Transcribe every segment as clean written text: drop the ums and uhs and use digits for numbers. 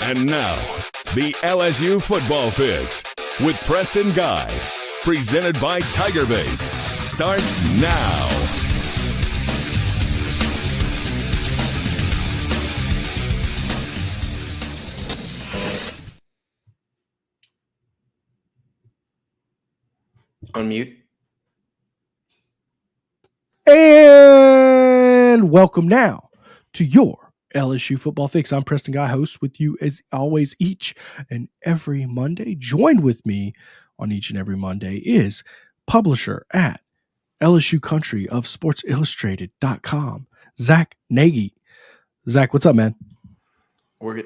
And now, the LSU Football Fix with Preston Guy, presented by TigerBait, starts now. Unmute. And welcome now to your LSU Football Fix. I'm Preston Guy, host with you as always each and every Monday. Joined with me on each and every Monday is publisher at LSU Country of Sports Illustrated.com, Zack Nagy. Zack, what's up, man? We're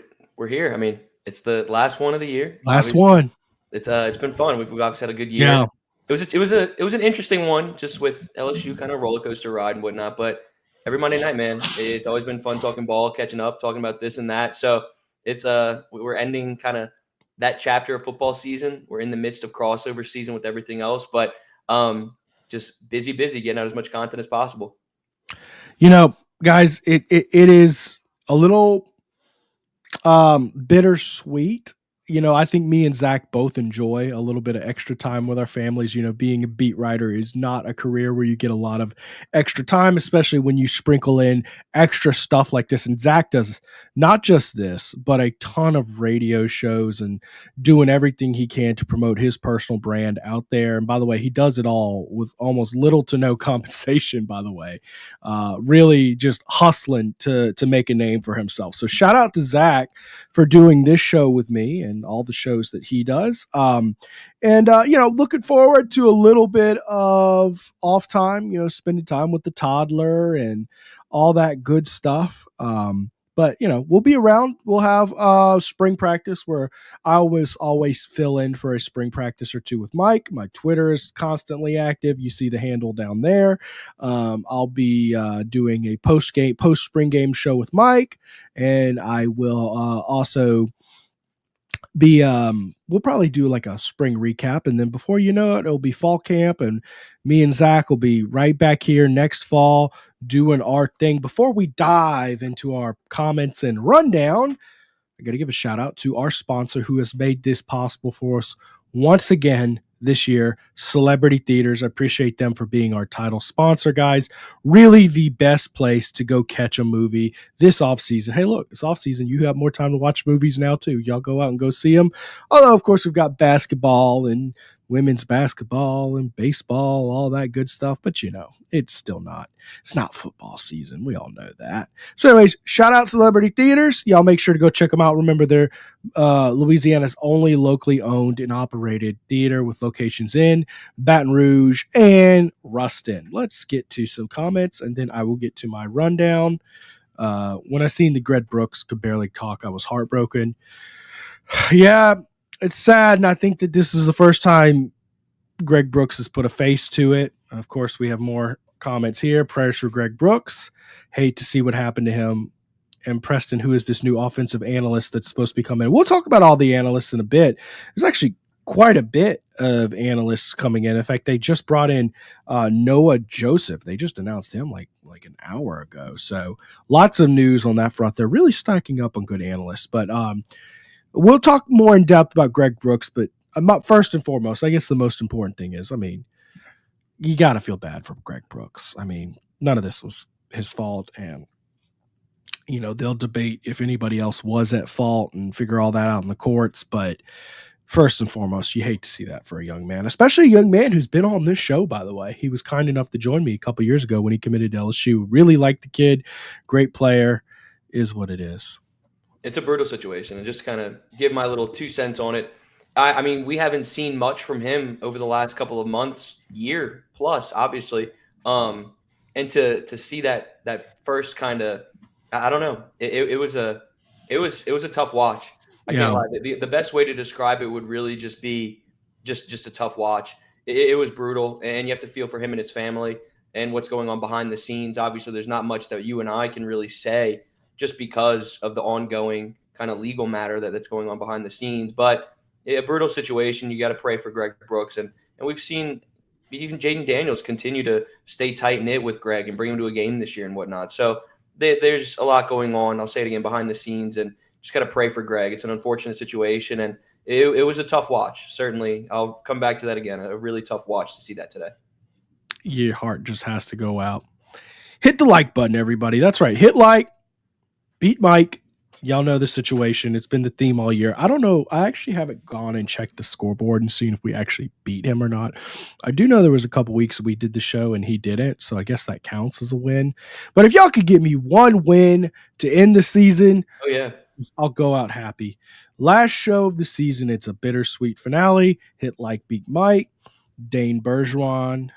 here. I mean, it's the last one of the year. Last obviously. one. It's been fun. We've obviously had a good year. Yeah. It was an interesting one, just with LSU kind of roller coaster ride and whatnot. But every Monday night, man, it's always been fun talking ball, catching up, talking about this and that. So it's we're ending kind of that chapter of football season. We're in the midst of crossover season with everything else, but just busy, getting out as much content as possible. You know, guys, it is a little bittersweet. You know, I think me and Zack both enjoy a little bit of extra time with our families. You know, being a beat writer is not a career where you get a lot of extra time, especially when you sprinkle in extra stuff like this. And Zack does not just this, but a ton of radio shows and doing everything he can to promote his personal brand out there. And by the way, he does it all with almost little to no compensation, by the way, really just hustling to make a name for himself. So shout out to Zack for doing this show with me and all the shows that he does. You know, looking forward to a little bit of off time, you know, spending time with the toddler and all that good stuff. But, you know, we'll be around. We'll have spring practice where I always fill in for a spring practice or two with Mike. My Twitter is constantly active. You see the handle down there. I'll be doing a post-spring game show with Mike, and I will also be we'll probably do like a spring recap, and then before you know it, it'll be fall camp, and me and Zack will be right back here next fall doing our thing. Before we dive into our comments and rundown, I got to give a shout out to our sponsor who has made this possible for us once again this year, Celebrity Theaters. I appreciate them for being our title sponsor, guys. Really the best place to go catch a movie this offseason. Hey, look, it's offseason. You have more time to watch movies now, too. Y'all go out and go see them. Although, of course, we've got basketball and women's basketball and baseball, all that good stuff. But, you know, it's not football season. We all know that. So anyways, shout out Celebrity Theaters. Y'all make sure to go check them out. Remember, they're Louisiana's only locally owned and operated theater with locations in Baton Rouge and Ruston. Let's get to some comments, and then I will get to my rundown. When I seen the Greg Brooks could barely talk, I was heartbroken. Yeah, it's sad, and I think that this is the first time Greg Brooks has put a face to it. Of course, we have more comments here. Prayers for Greg Brooks. Hate to see what happened to him. And Preston, who is this new offensive analyst that's supposed to be coming in. We'll talk about all the analysts in a bit. There's actually quite a bit of analysts coming in. In fact, they just brought in Noah Joseph. They just announced him like an hour ago. So lots of news on that front. They're really stacking up on good analysts. But we'll talk more in depth about Greg Brooks. But first and foremost, I guess the most important thing is, I mean, you got to feel bad for Greg Brooks. I mean, none of this was his fault. And, you know, they'll debate if anybody else was at fault and figure all that out in the courts. But first and foremost, you hate to see that for a young man, especially a young man who's been on this show, by the way. He was kind enough to join me a couple years ago when he committed to LSU. Really liked the kid. Great player. Is what it is. It's a brutal situation. And just to kind of give my little 2 cents on it, I mean, we haven't seen much from him over the last couple of months, year plus, obviously. And to see that first kind of, I don't know, it was a tough watch. I can't lie. The best way to describe it would really just be just a tough watch. It was brutal, and you have to feel for him and his family and what's going on behind the scenes. Obviously, there's not much that you and I can really say just because of the ongoing kind of legal matter that's going on behind the scenes. But a brutal situation. You got to pray for Greg Brooks. And we've seen even Jaden Daniels continue to stay tight-knit with Greg and bring him to a game this year and whatnot. So there's a lot going on. I'll say it again, behind the scenes. And just got to pray for Greg. It's an unfortunate situation, and it was a tough watch. Certainly, I'll come back to that again. A really tough watch to see that today. Your heart just has to go out. Hit the like button, everybody. That's right. Hit like, beat Mike. Y'all know the situation. It's been the theme all year. I don't know. I actually haven't gone and checked the scoreboard and seen if we actually beat him or not. I do know there was a couple weeks we did the show and he didn't, so I guess that counts as a win. But if y'all could give me one win to end the season, oh yeah, I'll go out happy. Last show of the season, it's a bittersweet finale. Hit like, beat Mike. Dane Bergeron.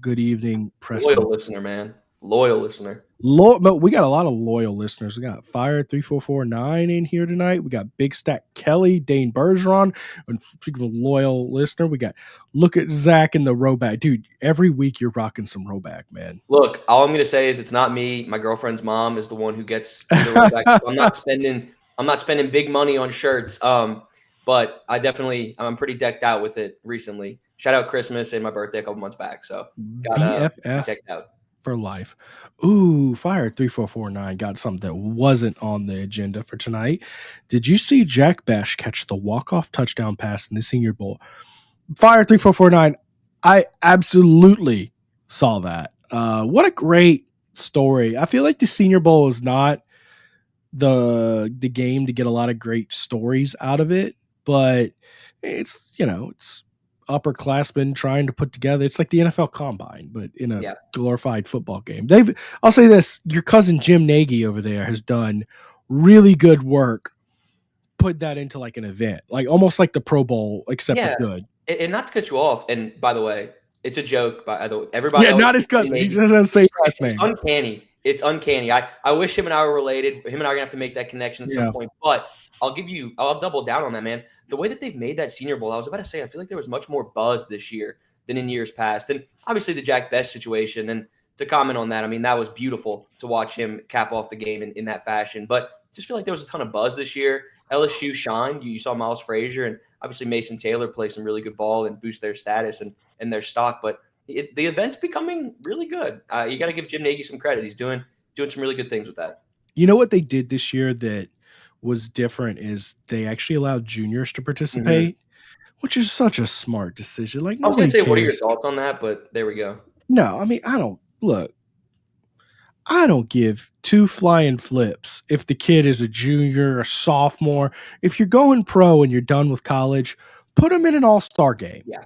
Good evening, Preston. Loyal listener, man. Loyal listener. We got a lot of loyal listeners. We got Fire 3449 in here tonight. We got Big Stack Kelly, Dane Bergeron, and speaking of loyal listener, we got Look at Zack in the Roback. Dude, every week you're rocking some Roback, man. Look, all I'm gonna say is it's not me. My girlfriend's mom is the one who gets the Roback. I'm not spending big money on shirts. But I'm pretty decked out with it recently. Shout out Christmas and my birthday a couple months back. So got BFF decked out for life. Ooh, Fire 3449 got something that wasn't on the agenda for tonight. Did you see Jack Besh catch the walk-off touchdown pass in the Senior Bowl? Fire 3449, I absolutely saw that. What a great story. I feel like the Senior Bowl is not the game to get a lot of great stories out of it, but it's upperclassmen trying to put together. It's like the NFL Combine, but in a glorified football game. I'll say this: your cousin Jim Nagy over there has done really good work. Put that into like an event, like almost like the Pro Bowl, except for good. And not to cut you off. And by the way, it's a joke. By the way, everybody. Yeah, not his cousin. He just has the same last name. It's uncanny. It's uncanny. I wish him and I were related. Him and I are gonna have to make that connection at some point. But I'll double down on that, man. The way that they've made that Senior Bowl, I was about to say, I feel like there was much more buzz this year than in years past. And obviously the Jack Besh situation, and to comment on that, I mean, that was beautiful to watch him cap off the game in that fashion. But just feel like there was a ton of buzz this year. LSU shined. You saw Miles Frazier and obviously Mason Taylor play some really good ball and boost their status and their stock. But the event's becoming really good. You got to give Jim Nagy some credit. He's doing some really good things with that. You know what they did this year that was different is they actually allowed juniors to participate, which is such a smart decision. Like, I was going to say, what are your thoughts on that? But there we go. No, I mean, I don't give two flying flips if the kid is a junior, a sophomore. If you're going pro and you're done with college, put them in an all-star game. Yeah.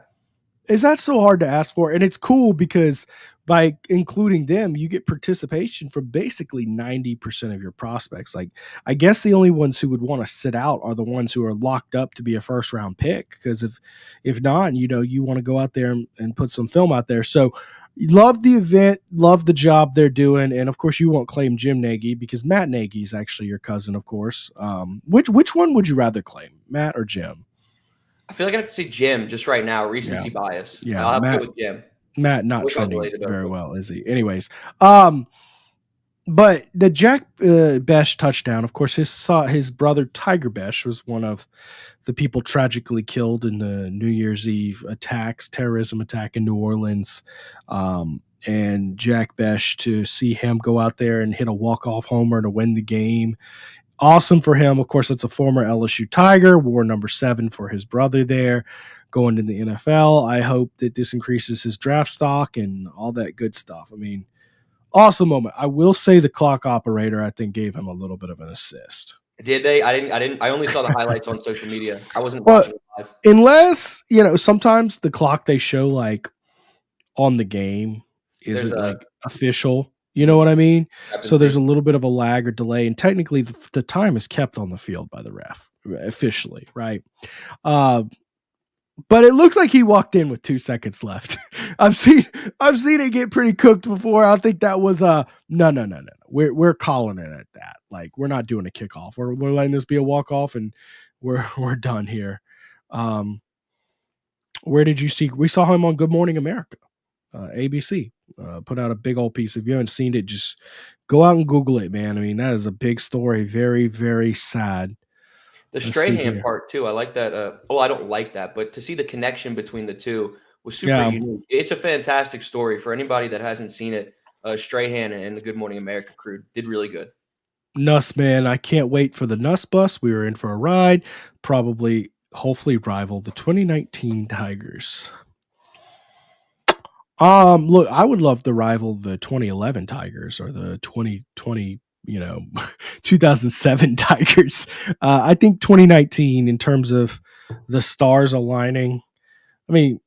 Is that so hard to ask for? And it's cool because by including them, you get participation from basically 90% of your prospects. Like, I guess the only ones who would want to sit out are the ones who are locked up to be a first round pick. Because if not, you want to go out there and put some film out there. So love the event, love the job they're doing. And of course you won't claim Jim Nagy because Matt Nagy is actually your cousin, of course. Which one would you rather claim, Matt or Jim? I feel like I have to say Jim just right now. Recency bias. Yeah, I'll have to go with Jim. Matt not trending very well, is he? Anyways, but the Jack Besh touchdown, of course, his brother Tiger Besh was one of the people tragically killed in the New Year's Eve terrorism attack in New Orleans. And Jack Besh, to see him go out there and hit a walk-off homer to win the game. Awesome for him. Of course, it's a former LSU Tiger, wore number 7 for his brother there, going to the NFL. I hope that this increases his draft stock and all that good stuff. I mean, awesome moment. I will say the clock operator, I think, gave him a little bit of an assist. Did they? I didn't. I only saw the highlights on social media. I wasn't watching it live. Unless, sometimes the clock they show like on the game isn't like official. You know what I mean? So there's a little bit of a lag or delay, and technically the time is kept on the field by the ref officially, right? But it looked like he walked in with 2 seconds left. I've seen it get pretty cooked before. I think that was no. We're calling it at that. Like, we're not doing a kickoff. We're letting this be a walk off, and we're done here. Where did you see? We saw him on Good Morning America, ABC. Put out a big old piece. If you haven't seen it, just go out and Google it, man. I mean, that is a big story. Very, very sad. The Strahan part too. I like that. I don't like that, but to see the connection between the two was super unique. It's a fantastic story for anybody that hasn't seen it. Strahan and the Good Morning America crew did really good. Nuss, man, I can't wait for the Nuss bus. We were in for a ride. Probably, hopefully, rival the 2019 Tigers. Look, I would love to rival the 2011 Tigers or the 2020, 2007 Tigers. I think 2019, in terms of the stars aligning, I mean,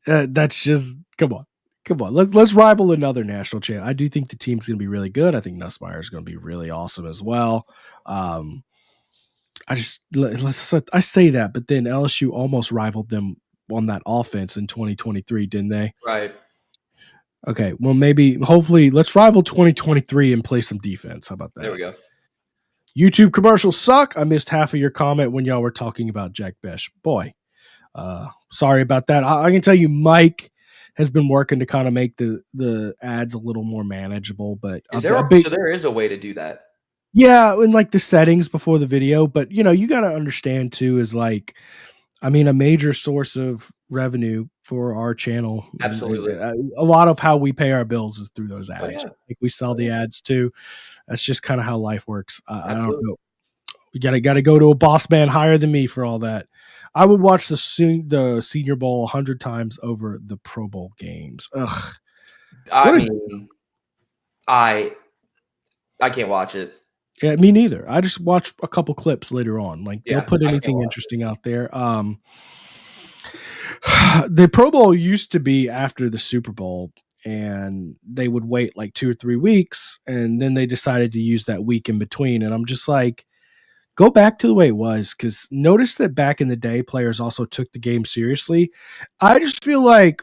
that's just come on. Let's rival another national champ. I do think the team's going to be really good. I think Nussmeier is going to be really awesome as well. I say that, but then LSU almost rivaled them on that offense in 2023, didn't they? Right. Okay, well, hopefully, let's rival 2023 and play some defense. How about that? There we go. YouTube commercials suck. I missed half of your comment when y'all were talking about Jack Besh. Boy, sorry about that. I can tell you Mike has been working to kind of make the ads a little more manageable. But so there is a way to do that. Yeah, in like the settings before the video. But, you got to understand, too, is like, I mean, a major source of revenue for our channel. Absolutely. A lot of how we pay our bills is through those ads. Oh, yeah. Like we sell the ads too. That's just kind of how life works. I don't know. We got to go to a boss man higher than me for all that. I would watch the Senior Bowl 100 times over the Pro Bowl games. Ugh. I can't watch it. Yeah, me neither. I just watch a couple clips later on. Like they'll put anything interesting out there. The Pro Bowl used to be after the Super Bowl, and they would wait like 2 or 3 weeks, and then they decided to use that week in between. And I'm just like, go back to the way it was, because notice that back in the day, players also took the game seriously. I just feel like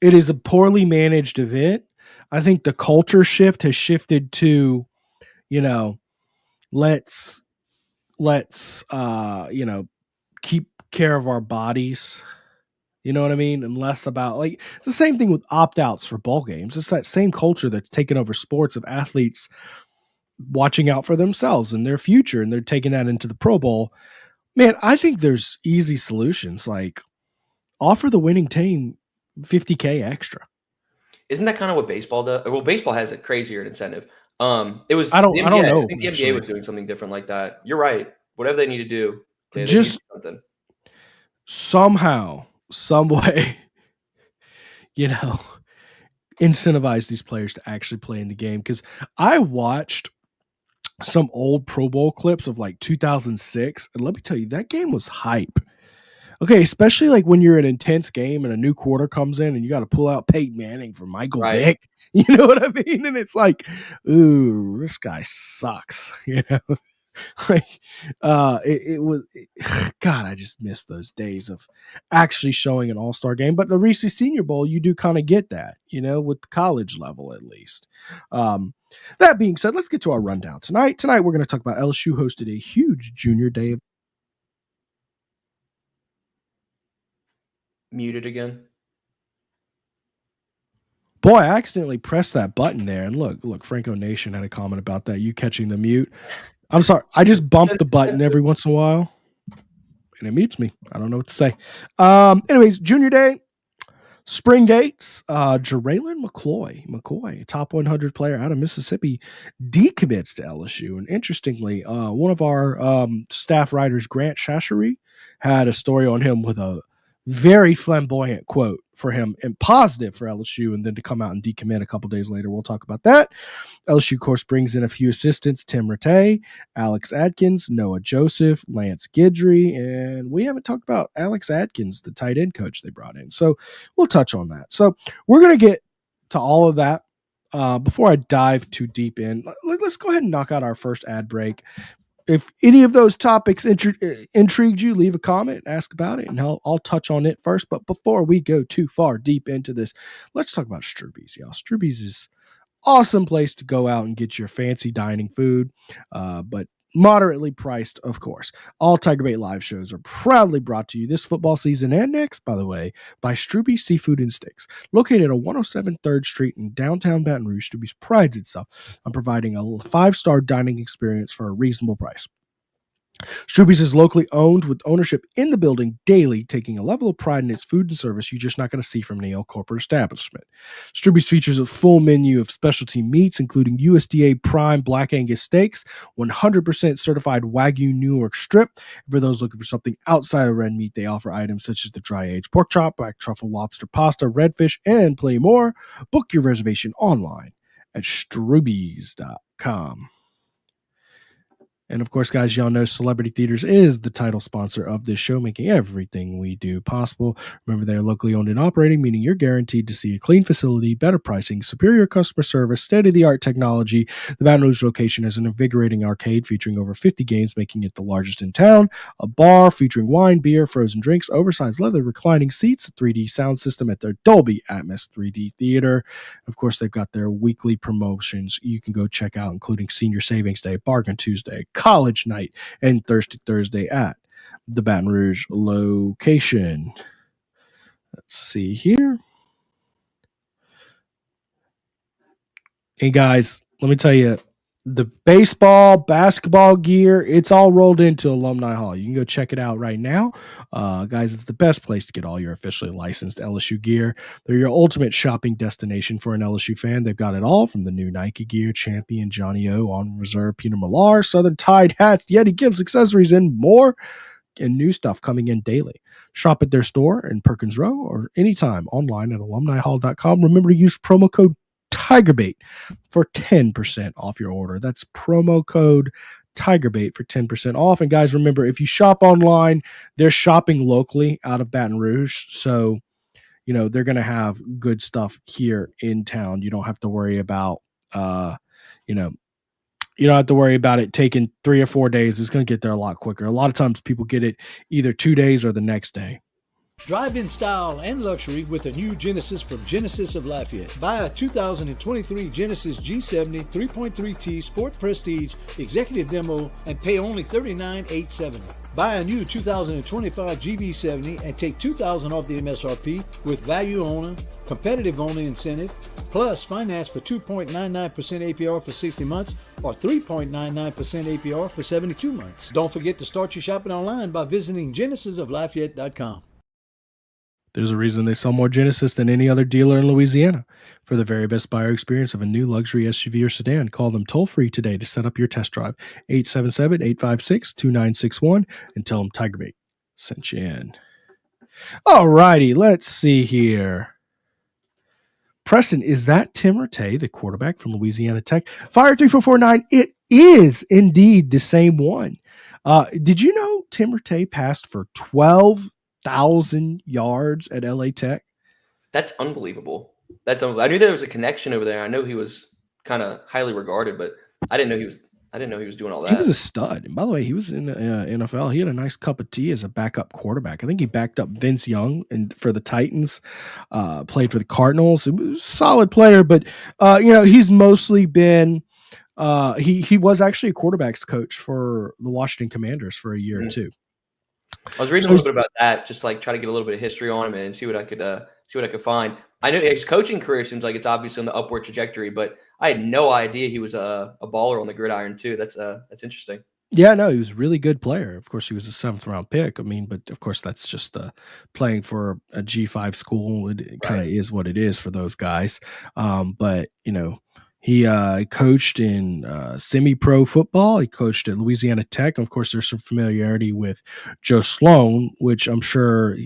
it is a poorly managed event. I think the culture shift has shifted to, let's keep care of our bodies. You know what I mean? And less about like the same thing with opt-outs for ball games. It's that same culture that's taken over sports of athletes watching out for themselves and their future, and they're taking that into the Pro Bowl. Man, I think there's easy solutions, like offer the winning team $50K extra. Isn't that kind of what baseball does? Well, baseball has a crazier incentive. It was I don't know. I think the NBA was doing something different like that. You're right. Whatever they need to do, they just need to do something. Somehow, some way, incentivize these players to actually play in the game. Because I watched some old Pro Bowl clips of like 2006, and let me tell you, that game was hype. Okay, especially like when you're in an intense game and a new quarter comes in and you got to pull out Peyton Manning for Michael Vick. You know what I mean? And it's like, ooh, this guy sucks. Like God, I just miss those days of actually showing an all-star game. But the Reese Senior Bowl, you do kind of get that, with the college level at least. That being said, let's get to our rundown tonight. Tonight we're going to talk about LSU hosted a huge junior day of muted again. Boy, I accidentally pressed that button there, and look, Franco Nation had a comment about that. You catching the mute? I'm sorry. I just bumped the button every once in a while, and it mutes me. I don't know what to say. Anyways, junior day, spring gates. Jeraylin McCoy, a top 100 player out of Mississippi, decommits to LSU. And interestingly, one of our staff writers, Grant Shashery, had a story on him with a very flamboyant quote for him and positive for LSU, and then to come out and decommit a couple days later. We'll talk about that. LSU, of course, brings in a few assistants: Tim Rattay, Alex Adkins, Noah Joseph, Lance Guidry, and we haven't talked about Alex Adkins, the tight end coach they brought in. So we'll touch on that. So we're going to get to all of that. Before I dive too deep in, let's go ahead and knock out our first ad break. If any of those topics intrigued you, leave a comment, ask about it, and I'll touch on it first. But before we go too far deep into this, let's talk about Struby's, y'all. Struby's is awesome place to go out and get your fancy dining food, but moderately priced, of course. All TigerBait live shows are proudly brought to you this football season and next, by the way, by Struby's Seafood and Steaks. Located at 107 3rd Street in downtown Baton Rouge, Struby's prides itself on providing a 5-star dining experience for a reasonable price. Struby's is locally owned with ownership in the building daily, taking a level of pride in its food and service you're just not going to see from any corporate establishment. Struby's features a full menu of specialty meats, including USDA prime Black Angus steaks, 100% certified Wagyu New York strip. For those looking for something outside of red meat, they offer items such as the dry-aged pork chop, black truffle lobster pasta, redfish, and plenty more. Book your reservation online at strubys.com. And of course, guys, y'all know Celebrity Theaters is the title sponsor of this show, making everything we do possible. Remember, they're locally owned and operating, meaning you're guaranteed to see a clean facility, better pricing, superior customer service, state-of-the-art technology. The Baton Rouge location has an invigorating arcade featuring over 50 games, making it the largest in town, a bar featuring wine, beer, frozen drinks, oversized leather reclining seats, a 3D sound system at their Dolby Atmos 3D theater. Of course, they've got their weekly promotions you can go check out, including Senior Savings Day, Bargain Tuesday, College Night, and Thirsty Thursday at the Baton Rouge location. Let's see here. Hey guys, let me tell you, the baseball, basketball gear, it's all rolled into Alumni Hall. You can go check it out right now. Guys, it's the best place to get all your officially licensed LSU gear. They're your ultimate shopping destination for an LSU fan. They've got it all from the new Nike gear, Champion, Johnny O, On Reserve, Peter Millar, Southern Tide hats, Yeti Gibbs accessories, and more. And new stuff coming in daily. Shop at their store in Perkins Row or anytime online at alumnihall.com. Remember to use promo code TigerBait for 10% off your order. That's promo code TigerBait for 10% off. And guys, remember, if you shop online, they're shopping locally out of Baton Rouge. So, they're going to have good stuff here in town. You don't have to worry about, you don't have to worry about it taking 3 or 4 days. It's going to get there a lot quicker. A lot of times people get it either 2 days or the next day. Drive in style and luxury with a new Genesis from Genesis of Lafayette. Buy a 2023 Genesis G70 3.3T Sport Prestige Executive Demo and pay only $39,870. Buy a new 2025 GB70 and take $2,000 off the MSRP with value owner, competitive owner incentive, plus finance for 2.99% APR for 60 months or 3.99% APR for 72 months. Don't forget to start your shopping online by visiting genesisoflafayette.com. There's a reason they sell more Genesis than any other dealer in Louisiana. For the very best buyer experience of a new luxury SUV or sedan, call them toll-free today to set up your test drive. 877-856-2961 and tell them TigerBait sent you in. All righty, let's see here. Preston, is that Tim Rattay, the quarterback from Louisiana Tech? Fire 3449, it is indeed the same one. Did you know Tim Rattay passed for 12,000 yards at LA Tech? That's unbelievable. I knew there was a connection over there. I know he was kind of highly regarded, but I didn't know he was doing all that. He was a stud. And by the way, he was in the NFL. He had a nice cup of tea as a backup quarterback. I think he backed up Vince Young for the Titans, played for the Cardinals. He was a solid player, but he's mostly been he was actually a quarterback's coach for the Washington Commanders for a year or two. I was reading a little bit about that, just like try to get a little bit of history on him and see what I could find. I know his coaching career seems like it's obviously on the upward trajectory, but I had no idea he was a baller on the gridiron too. That's interesting. Yeah, no, he was a really good player. Of course, he was a 7th round pick. I mean, but of course, that's just playing for a G5 school. It kind of is what it is for those guys. But he coached in semi-pro football. He coached at Louisiana Tech. And of course, there's some familiarity with Joe Sloan, which I'm sure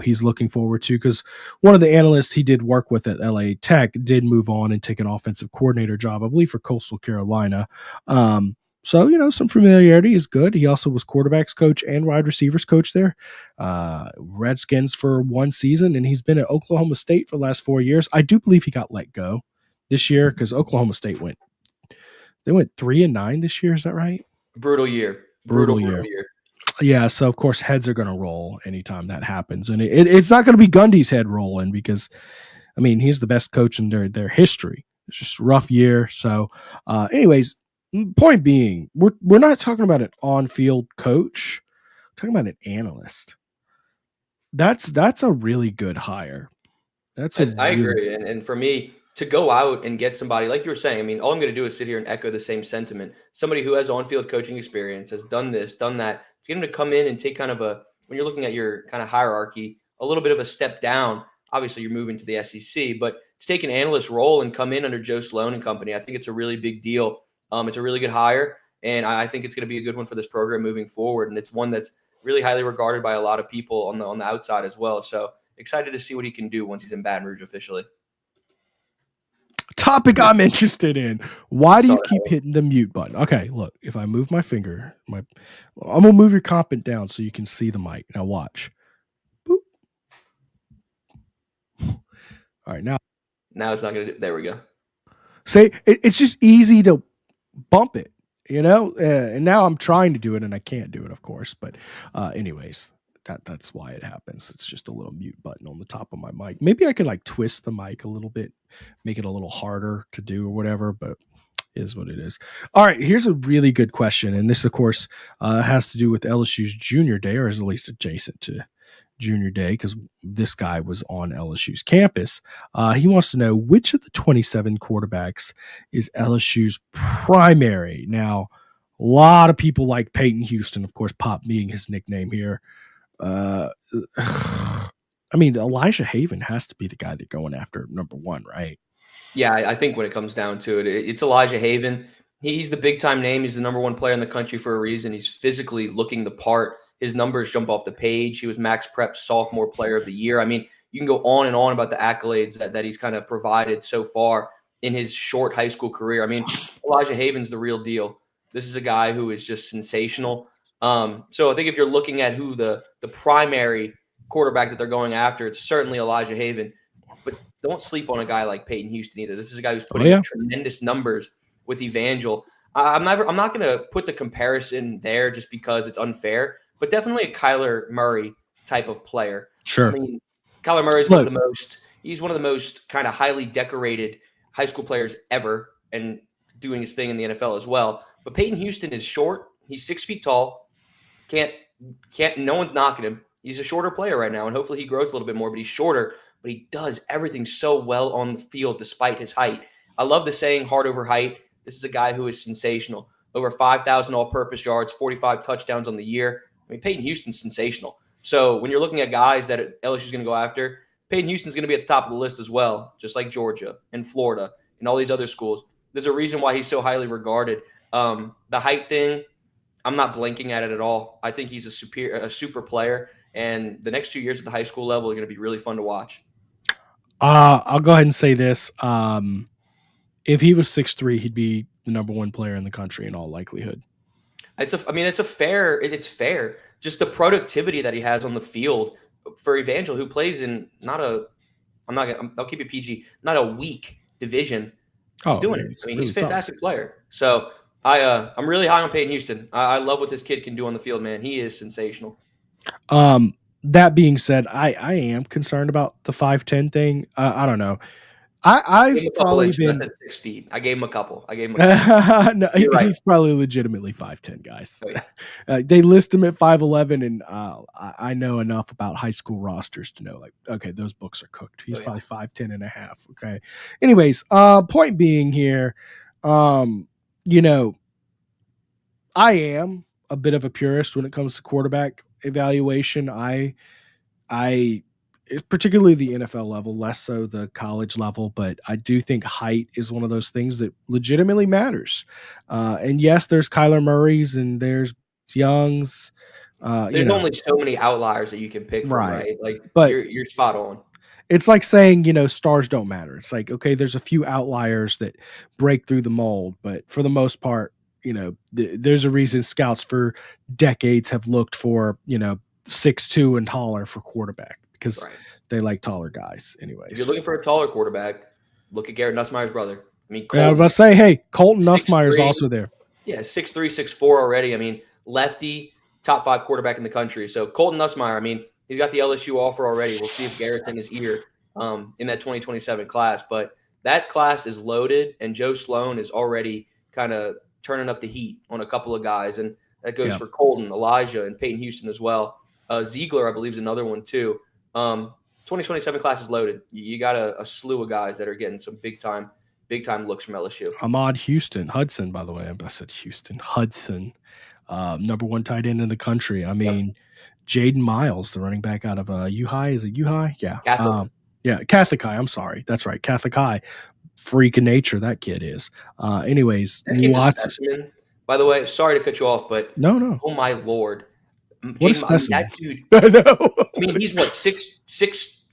he's looking forward to, because one of the analysts he did work with at LA Tech did move on and take an offensive coordinator job, I believe, for Coastal Carolina. So, some familiarity is good. He also was quarterbacks coach and wide receivers coach there. Redskins for 1 season, and he's been at Oklahoma State for the last 4 years. I do believe he got let go this year because Oklahoma State went 3-9 this year. Is that right? Brutal year. Yeah. So of course heads are going to roll anytime that happens. And it's not going to be Gundy's head rolling because, I mean, he's the best coach in their history. It's just a rough year. So anyways, point being, we're not talking about an on-field coach. We're talking about an analyst. That's a really good hire. I agree. And for me, to go out and get somebody like you were saying. I mean, all I'm going to do is sit here and echo the same sentiment. Somebody who has on-field coaching experience, has done this, done that. Get him to come in and take kind of when you're looking at your kind of hierarchy, a little bit of a step down. Obviously, you're moving to the SEC, but to take an analyst role and come in under Joe Sloan and company, I think it's a really big deal. It's a really good hire, and I think it's going to be a good one for this program moving forward. And it's one that's really highly regarded by a lot of people on the outside as well. So excited to see what he can do once he's in Baton Rouge officially. Topic I'm interested in. Why do you keep hitting the mute button? Okay, look, if I move my finger, I'm gonna move your comp down so you can see the mic. Now watch. Boop. All right, now it's not gonna. There we go. Say it's just easy to bump it, and now I'm trying to do it and I can't do it, of course. But anyways, that's why it happens. It's just a little mute button on the top of my mic. Maybe I could like twist the mic a little bit, make it a little harder to do or whatever, but is what it is. All right, here's a really good question. And this, of course, has to do with LSU's junior day, or is at least adjacent to junior day, because this guy was on LSU's campus. He wants to know which of the 27 quarterbacks is LSU's primary. Now, a lot of people like Peyton Houston, of course, Pop being his nickname here. I mean, Elijah Haven has to be the guy they're going after number one, right? Yeah, I think when it comes down to it, it's Elijah Haven. He's the big-time name. He's the number one player in the country for a reason. He's physically looking the part. His numbers jump off the page. He was Max Prep Sophomore Player of the Year. I mean, you can go on and on about the accolades that he's kind of provided so far in his short high school career. I mean, Elijah Haven's the real deal. This is a guy who is just sensational. So I think if you're looking at who the primary quarterback that they're going after, it's certainly Elijah Haven. But don't sleep on a guy like Peyton Houston either. This is a guy who's putting up tremendous numbers with Evangel. I'm not going to put the comparison there just because it's unfair, but definitely a Kyler Murray type of player. Sure. I mean, Kyler Murray is one of the most kind of highly decorated high school players ever, and doing his thing in the NFL as well. But Peyton Houston is short. He's 6 feet tall. No one's knocking him. He's a shorter player right now, and hopefully he grows a little bit more, but he's shorter, but he does everything so well on the field despite his height. I love the saying heart over height. This is a guy who is sensational. Over 5,000 all-purpose yards, 45 touchdowns on the year. I mean, Peyton Houston's sensational. So when you're looking at guys that LSU's going to go after, Peyton Houston's going to be at the top of the list as well, just like Georgia and Florida and all these other schools. There's a reason why he's so highly regarded. The height thing, I'm not blinking at it at all. I think he's a super player, and the next 2 years at the high school level are going to be really fun to watch. I'll go ahead and say this. If he was 6'3", he'd be the number one player in the country in all likelihood. It's fair. Just the productivity that he has on the field for Evangel, who plays in I'll keep it PG, not a weak division. He's doing it. I mean, he's a fantastic player. So I'm really high on Peyton Houston. I love what this kid can do on the field, man. He is sensational. That being said, I am concerned about the 5'10" thing. I don't know. I've probably been 6 feet. I gave him a couple. No, right. He's probably legitimately 5'10", guys. Oh, yeah. They list him at 5'11", and I know enough about high school rosters to know, like, okay, those books are cooked. He's probably 5'10" and a half. Okay. Anyways, point being here, I am a bit of a purist when it comes to quarterback evaluation. I particularly the NFL level, less so the college level, but I do think height is one of those things that legitimately matters. And yes, there's Kyler Murray's and there's Young's. There's only so many outliers that you can pick from, right? Like, but you're spot on. It's like saying, stars don't matter. It's like, okay, there's a few outliers that break through the mold, but for the most part, there's a reason scouts for decades have looked for, 6'2" and taller for quarterback, because they like taller guys. Anyways, if you're looking for a taller quarterback, look at Garrett Nussmeier's brother. I mean, I was about to say, hey, Colton Nussmeier's also there. Yeah, 6'3", 6'4" already. I mean, lefty, top 5 quarterback in the country. So Colton Nussmeier, I mean, he's got the LSU offer already. We'll see if Garrett's in his ear in that 2027 class. But that class is loaded, and Joe Sloan is already kind of turning up the heat on a couple of guys. And that goes for Colton, Elijah, and Peyton Houston as well. Ziegler, I believe, is another one too. 2027 class is loaded. You got a slew of guys that are getting some big time looks from LSU. Ahmad Hudson, by the way. I said Houston. Hudson, number 1 tight end in the country. I mean, Jaden Miles, the running back out of U-High. Is it U-High? Yeah. Catholic. Catholic High. I'm sorry. That's right. Catholic High. Freak of nature, that kid is. Anyways, lots of specimen, by the way, sorry to cut you off, but no. Oh my Lord. What a specimen. That dude, I know. I mean, he's what, 6'1",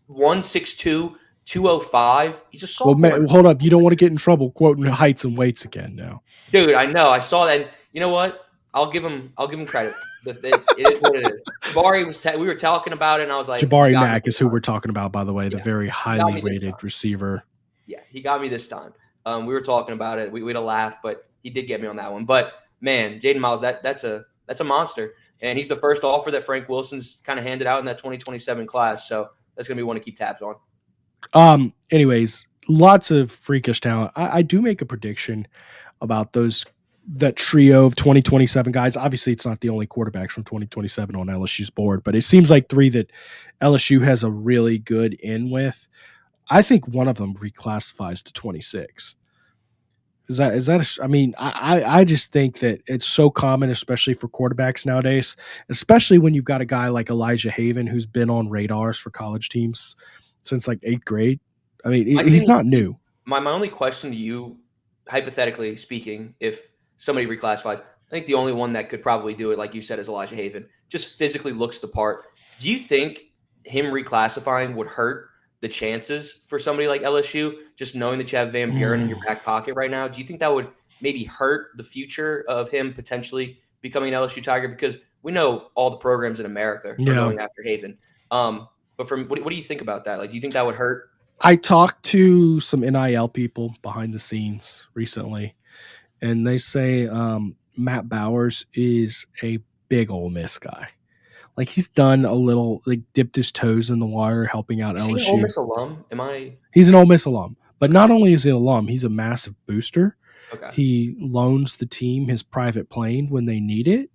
6'2", 205. He's a sophomore. Well, man, hold up. You don't want to get in trouble quoting heights and weights again now. Dude, I know. I saw that. And you know what? I'll give him credit. It is what it is. Jabari we were talking about it, and I was like, Jabari Mack is who we're talking about, by the way, the very highly rated receiver. Yeah, he got me this time. We were talking about it. We had a laugh, but he did get me on that one. But man, Jaden Miles, that's a monster. And he's the first offer that Frank Wilson's kind of handed out in that 2027 class. So that's going to be one to keep tabs on. Anyways, lots of freakish talent. I do make a prediction about that trio of 2027 guys. Obviously, it's not the only quarterbacks from 2027 on LSU's board, but it seems like 3 that LSU has a really good in with. I think one of them reclassifies to 26. I just think that it's so common, especially for quarterbacks nowadays, especially when you've got a guy like Elijah Haven who's been on radars for college teams since like 8th grade. I mean, he's not new. My only question to you, hypothetically speaking, if somebody reclassifies, I think the only one that could probably do it, like you said, is Elijah Haven. Just physically looks the part. Do you think him reclassifying would hurt the chances for somebody like LSU, just knowing that you have Van Buren in your back pocket right now? Do you think that would maybe hurt the future of him potentially becoming an LSU Tiger? Because we know all the programs in America are going after Haven. But what do you think about that? Like, do you think that would hurt? I talked to some NIL people behind the scenes recently, and they say Matt Bowers is a big Ole Miss guy. Like, he's done a little, like, dipped his toes in the water helping out LSU. Is he an Ole Miss alum? He's an Ole Miss alum. But not only is he an alum, he's a massive booster. Okay. He loans the team his private plane when they need it.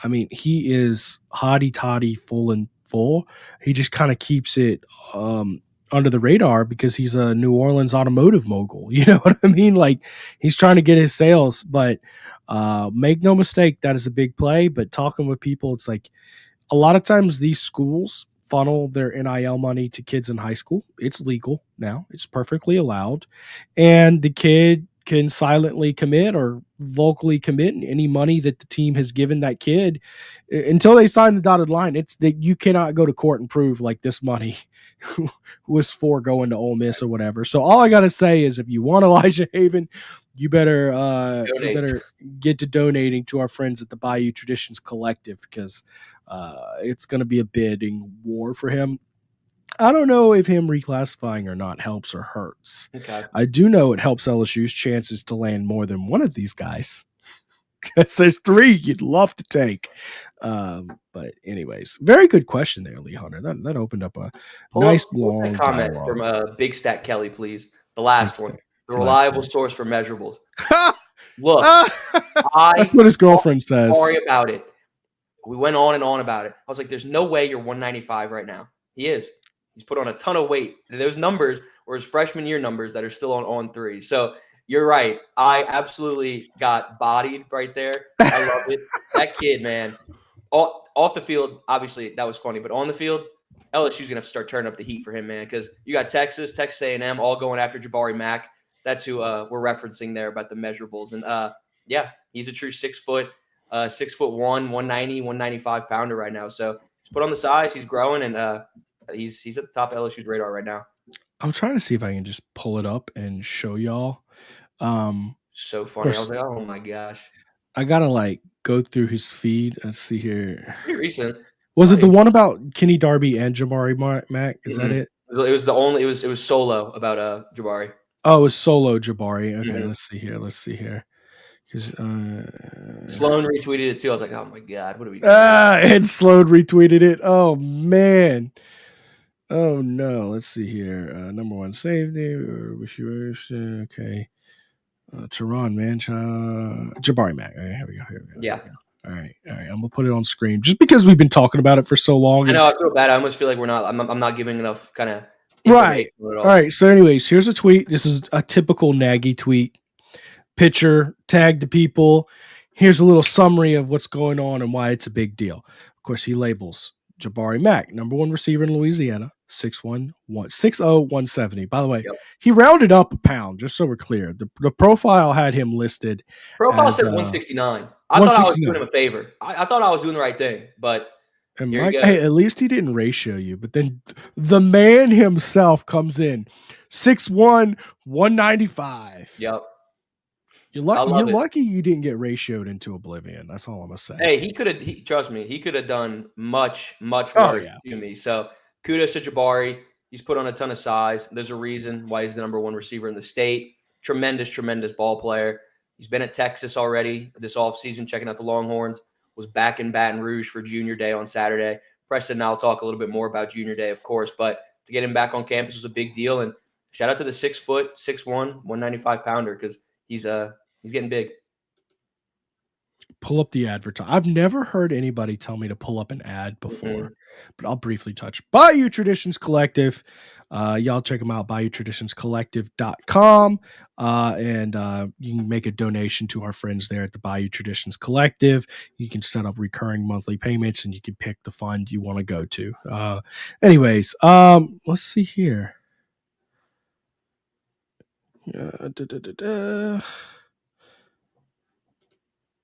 I mean, he is hotty-toddy full. He just kind of keeps it under the radar because he's a New Orleans automotive mogul. You know what I mean? Like, he's trying to get his sales. But make no mistake, that is a big play. But talking with people, it's like, a lot of times these schools funnel their NIL money to kids in high school. It's legal now. It's perfectly allowed. And the kid can silently commit or vocally commit any money that the team has given that kid until they sign the dotted line. It's that you cannot go to court and prove like this money was for going to Ole Miss or whatever. So all I got to say is if you want Elijah Haven, you better get to donating to our friends at the Bayou Traditions Collective because it's going to be a bidding war for him. I don't know if him reclassifying or not helps or hurts. Okay. I do know it helps LSU's chances to land more than one of these guys because there's 3 you'd love to take. But anyways, very good question there, Lee Hunter. That opened up a nice long comment dialogue. from Big Stat Kelly, please. The last one. The reliable source for measurables. Look, that's what his girlfriend says. Sorry about it. We went on and on about it. I was like, there's no way you're 195 right now. He is. He's put on a ton of weight. Those numbers were his freshman year numbers that are still on 3. So you're right. I absolutely got bodied right there. I love it. That kid, man. Off the field, obviously, that was funny. But on the field, LSU's going to have to start turning up the heat for him, man, because you got Texas A&M all going after Jabari Mack. That's who we're referencing there about the measurables. And, he's a true 6 foot, 6'1", 190, 195 pounder right now. So he's put on the size. He's growing, and he's at the top of LSU's radar right now. I'm trying to see if I can just pull it up and show y'all. So funny. I was like, oh, my gosh. I got to, go through his feed. Let's see here. Pretty recent. Was it the one about Kenny Darby and Jabari Mack? Is that it? It was the only. It was solo about Jabari. Oh, it was solo Jabari. Okay, Mm-hmm. Let's see here. Sloan retweeted it too. I was like, oh my god, what are we doing? And Sloan retweeted it. Oh man. Oh no. Let's see here. Number 1 safety. Okay. Tehran Mancha. Jabari Mack. Okay, here we go. Yeah. All right. I'm gonna put it on screen just because we've been talking about it for so long. I know I feel bad. I almost feel like I'm not giving enough kind of Right. All right. So, anyways, here's a tweet. This is a typical Nagy tweet. Picture, tag the people. Here's a little summary of what's going on and why it's a big deal. Of course, he labels Jabari Mack, number one receiver in Louisiana, 6'1", 170. By the way, he rounded up a pound, just so we're clear. The profile had him listed. Profile said 169. I thought I was doing him a favor. I thought I was doing the right thing, but Mike, hey, at least he didn't ratio you. But then the man himself comes in, 6'1", 195. Yep. You're lucky you didn't get ratioed into oblivion. That's all I'm gonna say. Hey, he could have. Trust me, he could have done much worse to me. So kudos to Jabari. He's put on a ton of size. There's a reason why he's the number one receiver in the state. Tremendous ball player. He's been at Texas already this offseason, checking out the Longhorns. Was back in Baton Rouge for Junior Day on Saturday. Preston and I will talk a little bit more about Junior Day, of course, but to get him back on campus was a big deal. And shout out to the 6', 6'1", 195 pounder because he's getting big. Pull up the advertise. I've never heard anybody tell me to pull up an ad before, but I'll briefly touch. Bayou Traditions Collective. Y'all check them out, BayouTraditionsCollective.com. And you can make a donation to our friends there at the Bayou Traditions Collective. You can set up recurring monthly payments and you can pick the fund you want to go to. Anyways, let's see here.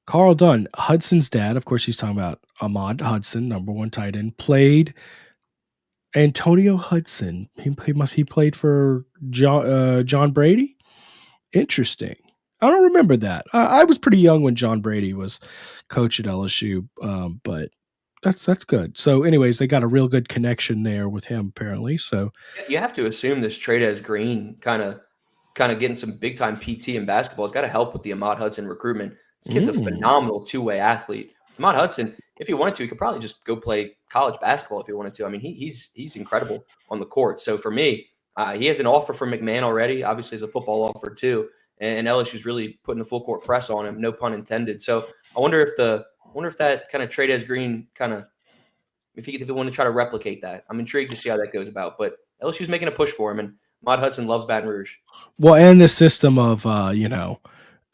Carl Dunn, Hudson's dad, of course, he's talking about Ahmad Hudson, number one tight end, played Antonio Hudson. He played for John Brady. Interesting. I don't remember that. I was pretty young when John Brady was coach at LSU, but that's good. So, anyways, they got a real good connection there with him, apparently. So you have to assume this trade as Green kind of getting some big time PT in basketball. It's got to help with the Ahmad Hudson recruitment. This kid's a phenomenal two-way athlete. Ahmad Hudson, if he wanted to, he could probably just go play college basketball if he wanted to. I mean, he's incredible on the court. So for me, he has an offer from McMahon already. Obviously, has a football offer too, and LSU's really putting the full court press on him. No pun intended. So I wonder if that kind of trade as Green if he want to try to replicate that. I'm intrigued to see how that goes about. But LSU's making a push for him, and Ahmad Hudson loves Baton Rouge. Well, and the system of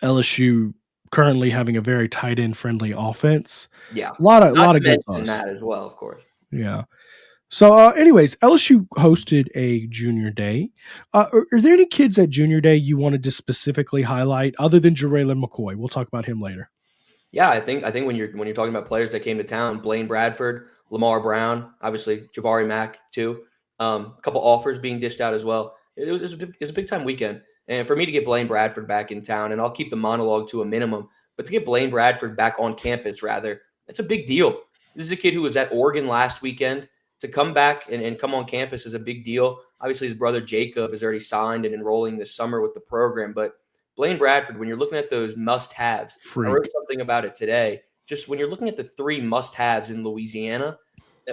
LSU currently having a very tight end friendly offense. Yeah. A lot of good buzz. That as well, of course. Yeah. So anyways, LSU hosted a Junior Day. Are there any kids at Junior Day you wanted to specifically highlight other than Jaraylin McCoy? We'll talk about him later. Yeah, I think when you're talking about players that came to town, Blaine Bradford, Lamar Brown, obviously Jabari Mack too. A couple offers being dished out as well. It was a big time weekend. And for me to get Blaine Bradford back in town, and I'll keep the monologue to a minimum, but to get Blaine Bradford back on campus, rather, that's a big deal. This is a kid who was at Oregon last weekend. To come back and come on campus is a big deal. Obviously, his brother Jacob is already signed and enrolling this summer with the program. But Blaine Bradford, when you're looking at those must-haves, I wrote something about it today. Just when you're looking at the three must-haves in Louisiana,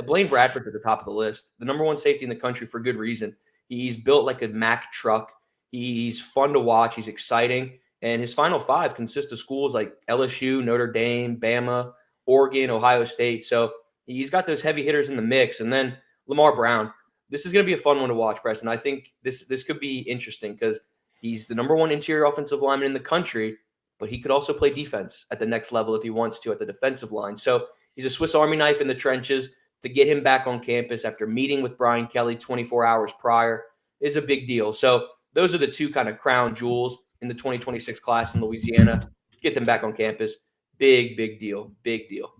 Blaine Bradford's at the top of the list. The number one safety in the country for good reason. He's built like a Mack truck. He's fun to watch. He's exciting. And his final five consist of schools like LSU, Notre Dame, Bama, Oregon, Ohio State. So he's got those heavy hitters in the mix. And then Lamar Brown. This is going to be a fun one to watch, Preston. I think this could be interesting because he's the number one interior offensive lineman in the country, but he could also play defense at the next level if he wants to at the defensive line. So he's a Swiss Army knife in the trenches. To get him back on campus after meeting with Brian Kelly 24 hours prior is a big deal. So those are the two kind of crown jewels in the 2026 class in Louisiana. Get them back on campus. Big deal. Big deal.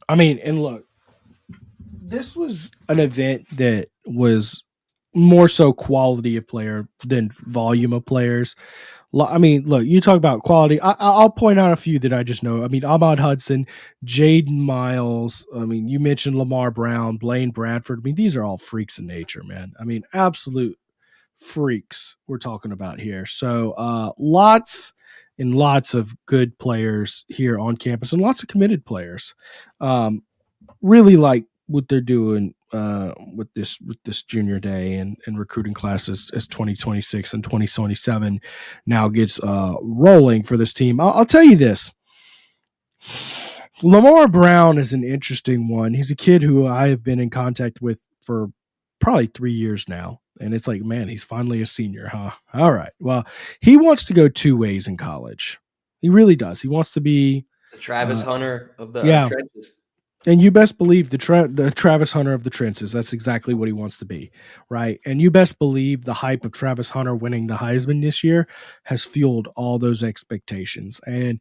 I mean, and look, this was an event that was more so quality of player than volume of players. I mean, look, you talk about quality. I'll point out a few that I just know. I mean, Ahmad Hudson, Jaden Miles. I mean, you mentioned Lamar Brown, Blaine Bradford. I mean, these are all freaks in nature, man. I mean, absolute freaks we're talking about here. So lots and lots of good players here on campus and lots of committed players. Really like what they're doing with this Junior Day and recruiting classes as 2026 and 2027 now gets rolling for this team. I'll tell you this. Lamar Brown is an interesting one. He's a kid who I have been in contact with for probably 3 years now. And it's like, man, he's finally a senior, huh? All right. Well, he wants to go 2 ways in college. He really does. He wants to be The Travis Hunter of the trenches. And you best believe the Travis Hunter of the trenches. That's exactly what he wants to be, right? And you best believe the hype of Travis Hunter winning the Heisman this year has fueled all those expectations. And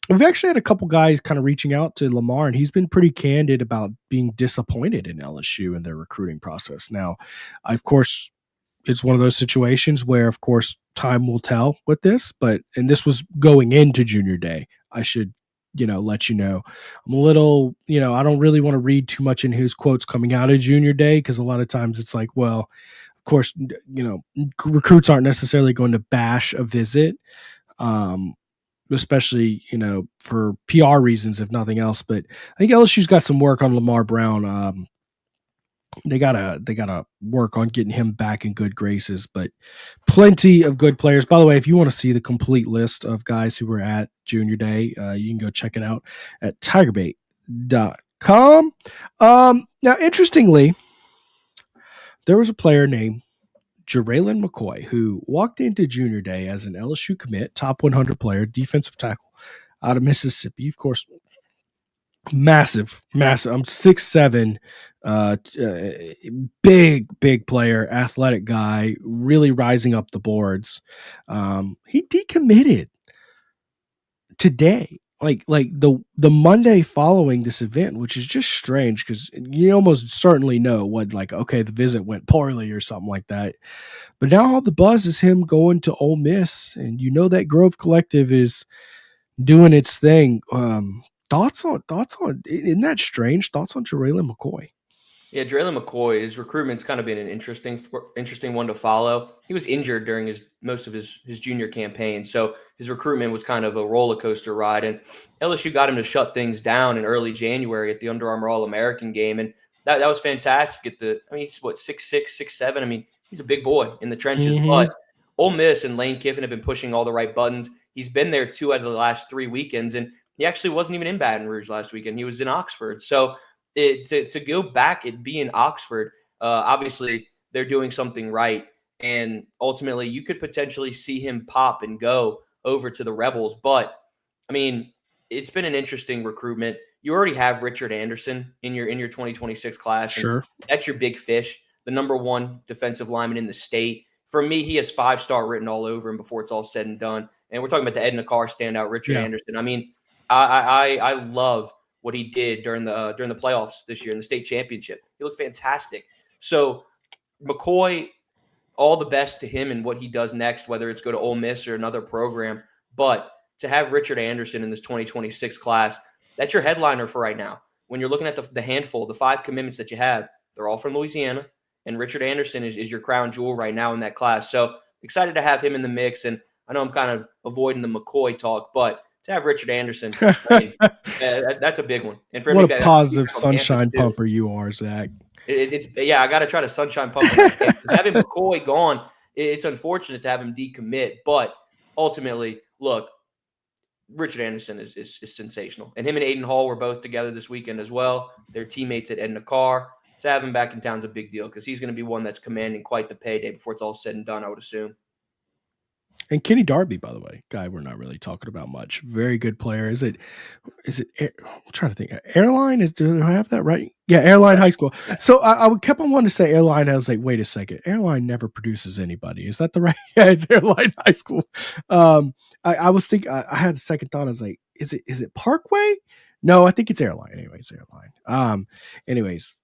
we've actually had a couple guys kind of reaching out to Lamar, and he's been pretty candid about being disappointed in LSU and their recruiting process. Now, of course, it's one of those situations where, of course, time will tell with this, and this was going into junior day. I should, let you know. I'm a little, I don't really want to read too much in his quotes coming out of junior day, because a lot of times it's like, well, of course, recruits aren't necessarily going to bash a visit. Especially, for PR reasons, if nothing else. But I think LSU's got some work on Lamar Brown. They gotta work on getting him back in good graces, but plenty of good players. By the way, if you want to see the complete list of guys who were at Junior Day, you can go check it out at TigerBait.com. Now, interestingly, there was a player named Jeraylin McCoy, who walked into Junior Day as an LSU commit, top 100 player, defensive tackle out of Mississippi. Of course, massive. I'm 6'7", big player, athletic guy, really rising up the boards. He decommitted today. Like the Monday following this event, which is just strange because you almost certainly know the visit went poorly or something like that. But now all the buzz is him going to Ole Miss, and that Grove Collective is doing its thing. Thoughts on isn't that strange? Thoughts on Jeraylin McCoy? Yeah, Jeraylin McCoy, his recruitment's kind of been an interesting one to follow. He was injured during most of his junior campaign, so his recruitment was kind of a roller coaster ride. And LSU got him to shut things down in early January at the Under Armour All-American game, and that was fantastic. He's 6'6", 6'7". He's a big boy in the trenches. Mm-hmm. But Ole Miss and Lane Kiffin have been pushing all the right buttons. He's been there 2 out of the last 3 weekends, and he actually wasn't even in Baton Rouge last weekend. He was in Oxford. So to go back and be in Oxford, obviously they're doing something right. And ultimately you could potentially see him pop and go over to the Rebels. But it's been an interesting recruitment. You already have Richard Anderson in your 2026 class. Sure. That's your big fish, the number 1 defensive lineman in the state. For me, he has 5-star written all over him before it's all said and done. And we're talking about the Edna Carr standout, Richard Anderson. I love what he did during the playoffs this year in the state championship. He looks fantastic. So McCoy, all the best to him and what he does next, whether it's go to Ole Miss or another program. But to have Richard Anderson in this 2026 class, that's your headliner for right now. When you're looking at the handful, the 5 commitments that you have, they're all from Louisiana, and Richard Anderson is your crown jewel right now in that class. So excited to have him in the mix. And I know I'm kind of avoiding the McCoy talk, but to have Richard Anderson, that's a big one. And for what a positive sunshine pumper you are, Zach. I got to try to sunshine pump. Having McCoy gone, it's unfortunate to have him decommit, but ultimately, look, Richard Anderson is sensational. And him and Aiden Hall were both together this weekend as well. They're teammates at Edna Carr. To have him back in town is a big deal because he's going to be one that's commanding quite the payday before it's all said and done, I would assume. And Kenny Darby, by the way, guy we're not really talking about much. Very good player. Is it? I'm trying to think. Airline do I have that right? Yeah, Airline High School. So I kept on wanting to say Airline. I was like, wait a second. Airline never produces anybody. Is that the right? Yeah, it's Airline High School. I was thinking. I had a second thought. I was like, is it Parkway? No, I think it's Airline. Anyways, Airline. Anyways.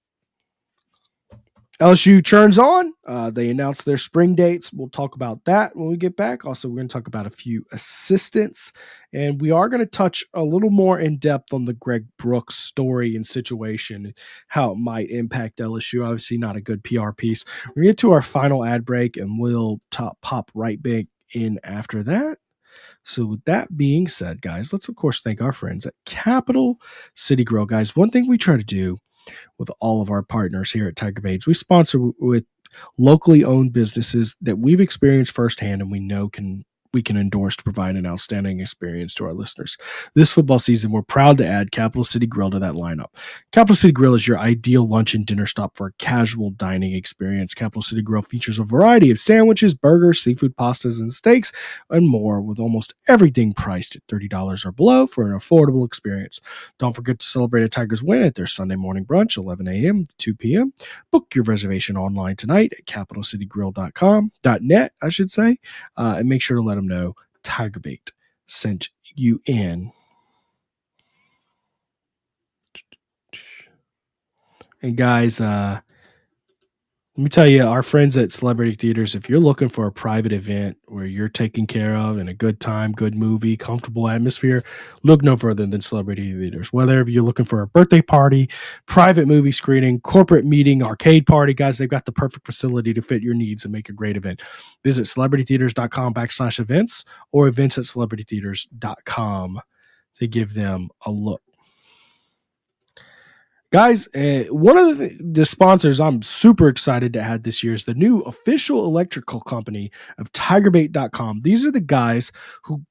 LSU churns on. They announced their spring dates. We'll talk about that when we get back. Also, we're going to talk about a few assistants, and we are going to touch a little more in depth on the Greg Brooks story and situation, how it might impact LSU. Obviously, not a good PR piece. We're going to get to our final ad break, and we'll pop right back in after that. So with that being said, guys, let's of course thank our friends at Capital City Grill. Guys, one thing we try to do with all of our partners here at TigerBait, we sponsor with locally owned businesses that we've experienced firsthand and we know can we can endorse to provide an outstanding experience to our listeners. This football season, we're proud to add Capital City Grill to that lineup. Capital City Grill is your ideal lunch and dinner stop for a casual dining experience. Capital City Grill features a variety of sandwiches, burgers, seafood pastas, and steaks, and more, with almost everything priced at $30 or below for an affordable experience. Don't forget to celebrate a Tigers win at their Sunday morning brunch, 11 a.m. to 2 p.m. Book your reservation online tonight at capitalcityGrill.net, I should say, and make sure to let them know TigerBait sent you in. And guys, let me tell you, our friends at Celebrity Theaters, if you're looking for a private event where you're taken care of and a good time, good movie, comfortable atmosphere, look no further than Celebrity Theaters. Whether you're looking for a birthday party, private movie screening, corporate meeting, arcade party, guys, they've got the perfect facility to fit your needs and make a great event. Visit celebritytheaters.com/events or events@celebritytheaters.com to give them a look. Guys, one of the sponsors I'm super excited to have this year is the new official electrical company of TigerBait.com. These are the guys who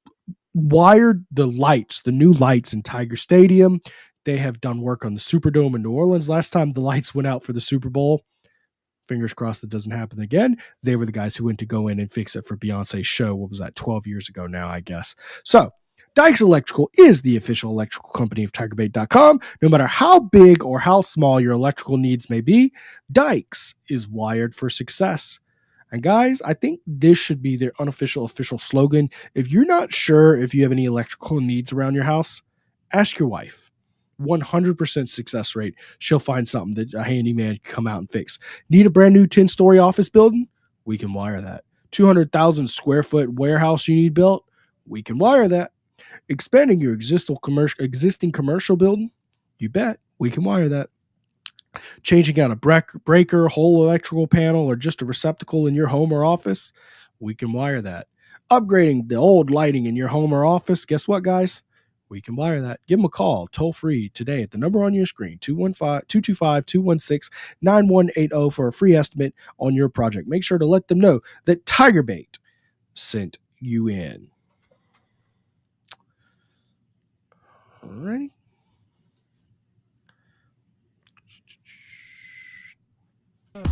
wired the lights, the new lights in Tiger Stadium. They have done work on the Superdome in New Orleans. Last time the lights went out for the Super Bowl, fingers crossed that doesn't happen again, they were the guys who went to go in and fix it for Beyonce's show. What was that, 12 years ago now, I guess. So, Dykes Electrical is the official electrical company of TigerBait.com. No matter how big or how small your electrical needs may be, Dykes is wired for success. And guys, I think this should be their unofficial official slogan. If you're not sure if you have any electrical needs around your house, ask your wife. 100% success rate. She'll find something that a handyman can come out and fix. Need a brand new 10-story office building? We can wire that. 200,000 square foot warehouse you need built? We can wire that. Expanding your existing commercial building? You bet. We can wire that. Changing out a breaker, whole electrical panel, or just a receptacle in your home or office? We can wire that. Upgrading the old lighting in your home or office? Guess what, guys? We can wire that. Give them a call toll free today at the number on your screen, 215-225-216-9180 for a free estimate on your project. Make sure to let them know that TigerBait sent you in. Alrighty.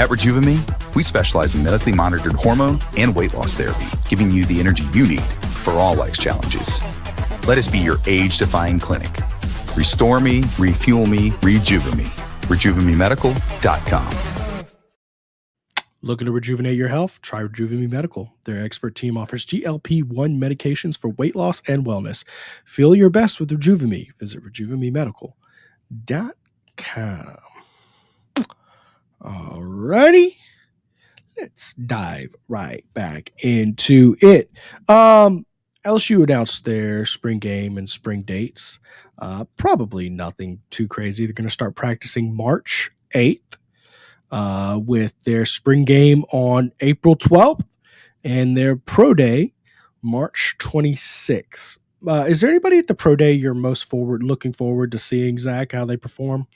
At Rejuvame, we specialize in medically monitored hormone and weight loss therapy, giving you the energy you need for all life's challenges. Let us be your age-defying clinic. Restore me, refuel me, Rejuvame. RejuvameMedical.com. Looking to rejuvenate your health? Try Rejuvame Medical. Their expert team offers GLP-1 medications for weight loss and wellness. Feel your best with Rejuvame. Visit RejuvameMedical.com. Alrighty. Let's dive right back into it. LSU announced their spring game and spring dates. Probably nothing too crazy. They're going to start practicing March 8th. With their spring game on April 12th and their pro day March 26th. Is there anybody at the pro day you're most looking forward to seeing, Zach, how they perform?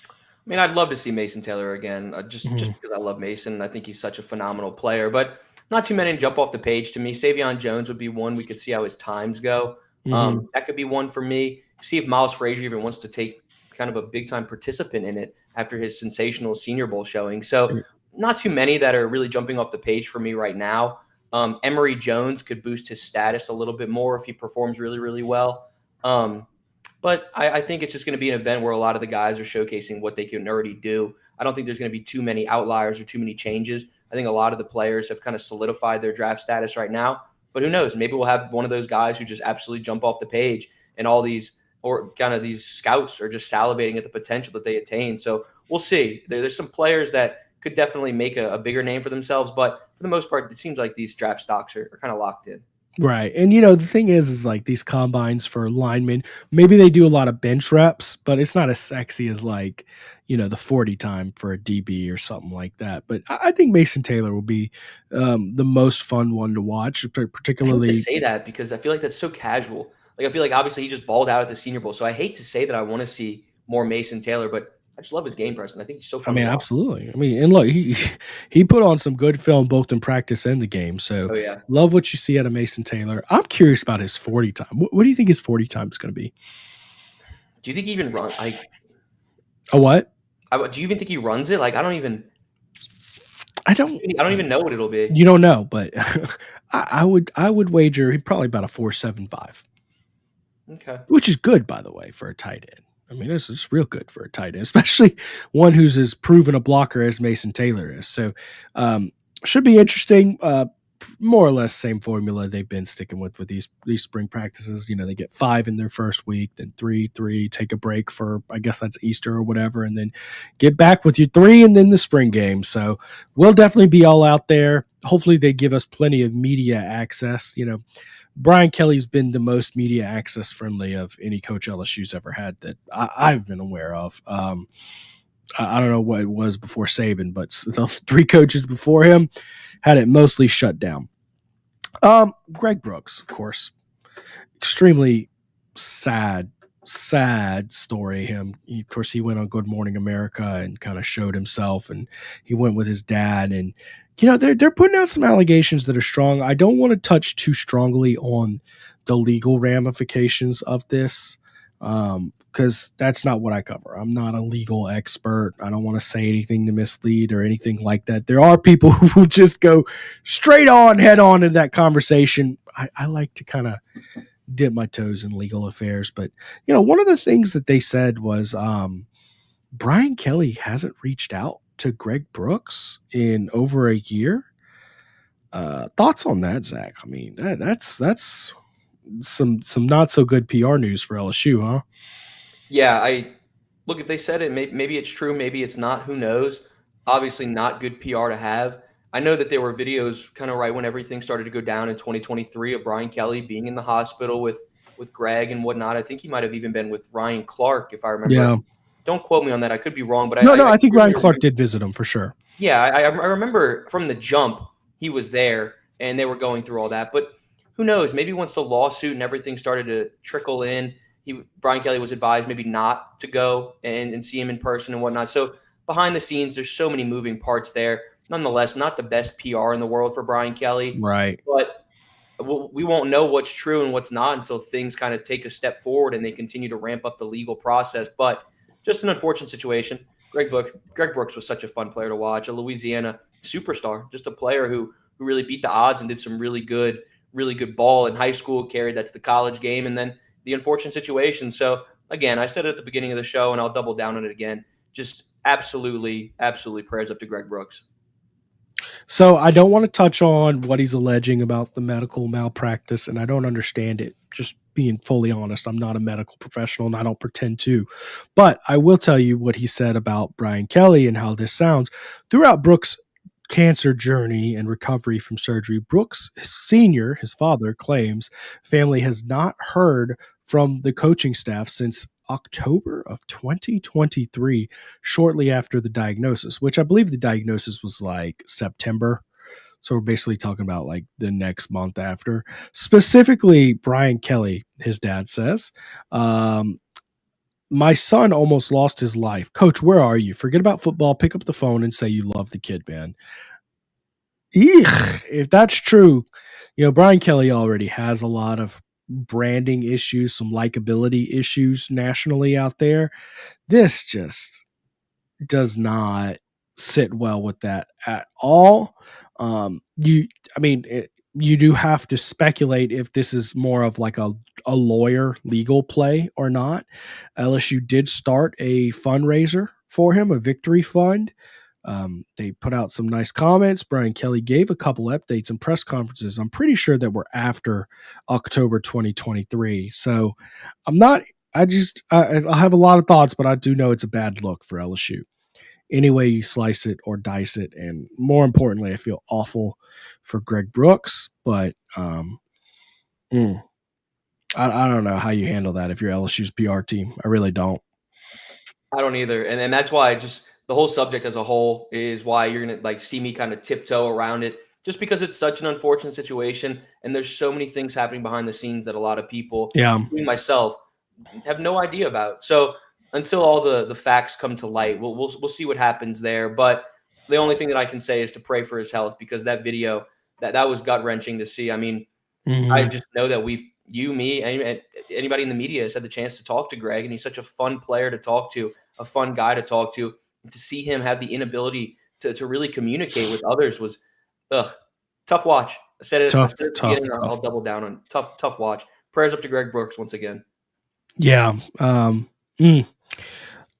I mean, I'd love to see Mason Taylor again, just because I love Mason. I think he's such a phenomenal player, but not too many jump off the page to me. Savion Jones would be one. We could see how his times go. That could be one for me. See if Miles Frazier even wants to take kind of a big-time participant in it after his sensational Senior Bowl showing. So not too many that are really jumping off the page for me right now. Emory Jones could boost his status a little bit more if he performs really, really well. But I think it's just going to be an event where a lot of the guys are showcasing what they can already do. I don't think there's going to be too many outliers or too many changes. I think a lot of the players have kind of solidified their draft status right now. But who knows? Maybe we'll have one of those guys who just absolutely jump off the page, and all these or kind of these scouts are just salivating at the potential that they attain. So we'll see. There's some players that could definitely make a bigger name for themselves. But for the most part, it seems like these draft stocks are kind of locked in. Right. And, the thing is like these combines for linemen, maybe they do a lot of bench reps, but it's not as sexy as like, the 40 time for a DB or something like that. But I think Mason Taylor will be the most fun one to watch, particularly. I hate to say that because I feel like that's so casual. Like, I feel like obviously he just balled out at the Senior Bowl. So I hate to say that I want to see more Mason Taylor, but I just love his game, Preston. I think he's so I fun. mean, to watch. absolutely. I mean, and look, he put on some good film both in practice and the game. So Oh yeah. love what you see out of Mason Taylor. I'm curious about his 40 time. What do you think his 40 time is going to be? Do you think he even run? A what? Do you even think he runs it? Like I don't even know what it'll be. You don't know, but I would wager he's probably about a 4.75. Okay. Which is good, by the way, for a tight end. I mean, it's real good for a tight end, especially one who's as proven a blocker as Mason Taylor is. So, should be interesting. More or less same formula they've been sticking with these spring practices. You know, they get 5 in their first week, then 3, take a break for, I guess that's Easter or whatever, and then get back with your 3 and then the spring game. So we'll definitely be all out there. Hopefully they give us plenty of media access. You know, Brian Kelly's been the most media access friendly of any coach LSU's ever had that I've been aware of. I don't know what it was before Saban, but the 3 coaches before him had it mostly shut down. Greg Brooks, of course, extremely sad story. Of course, he went on Good Morning America and kind of showed himself, and he went with his dad. And you know, they're putting out some allegations that are strong. I don't want to touch too strongly on the legal ramifications of this. Because that's not what I cover. I'm not a legal expert. I don't want to say anything to mislead or anything like that. There are people who will just go straight on, head on into that conversation. I like to kind of dip my toes in legal affairs. But, you know, one of the things that they said was Brian Kelly hasn't reached out to Greg Brooks in over a year. Thoughts on that, Zach? I mean, that's some not so good PR news for LSU, huh? Yeah, look, if they said it, maybe it's true, maybe it's not, who knows? Obviously not good PR to have. I know that there were videos kind of right when everything started to go down in 2023 of Brian Kelly being in the hospital with Greg and whatnot. I think he might have even been with Ryan Clark, if I remember. Yeah. Don't quote me on that. I could be wrong, but I think Ryan Clark did visit him for sure. Yeah, I remember from the jump he was there and they were going through all that. But who knows? Maybe once the lawsuit and everything started to trickle in, Brian Kelly was advised maybe not to go and see him in person and whatnot. So behind the scenes, there's so many moving parts there. Nonetheless, not the best PR in the world for Brian Kelly. Right. But we won't know what's true and what's not until things kind of take a step forward and they continue to ramp up the legal process. But just an unfortunate situation. Greg Brooks was such a fun player to watch, a Louisiana superstar, just a player who really beat the odds and did some really good ball in high school, carried that to the college game, and then the unfortunate situation. So again, I said it at the beginning of the show and I'll double down on it again. Just absolutely prayers up to Greg Brooks. So I don't want to touch on what he's alleging about the medical malpractice, and I don't understand it. Just being fully honest, I'm not a medical professional and I don't pretend to. But I will tell you what he said about Brian Kelly and how this sounds. Throughout Brooks' cancer journey and recovery from surgery, Brooks Sr., his father, claims family has not heard from the coaching staff since October of 2023, shortly after the diagnosis, which I believe the diagnosis was like September. So we're basically talking about like the next month after. Specifically, Brian Kelly, his dad says, my son almost lost his life. Coach, where are you? Forget about football. Pick up the phone and say you love the kid, man. Eek, if that's true, you know, Brian Kelly already has a lot of branding issues, some likability issues nationally out there. This just does not sit well with that at all. You do have to speculate if this is more of like a lawyer legal play or not. LSU did start a fundraiser for him, a victory fund. They put out some nice comments. Brian Kelly gave a couple updates and press conferences. I'm pretty sure that we're after October 2023. So I have a lot of thoughts, but I do know it's a bad look for LSU. Any way you slice it or dice it. And more importantly, I feel awful for Greg Brooks, but I don't know how you handle that if you're LSU's PR team. I really don't. I don't either. And that's why the whole subject as a whole is why you're going to like see me kind of tiptoe around it, just because it's such an unfortunate situation. And there's so many things happening behind the scenes that a lot of people, including myself, have no idea about. So until all the facts come to light, we'll see what happens there. But the only thing that I can say is to pray for his health, because that video that was gut wrenching to see. I mean, I just know that you, me, anybody in the media has had the chance to talk to Greg, and he's such a fun player to talk to, a fun guy to talk to. And to see him have the inability to really communicate with others was, tough watch. I said it at the beginning. I'll double down on tough watch. Prayers up to Greg Brooks once again. Yeah. All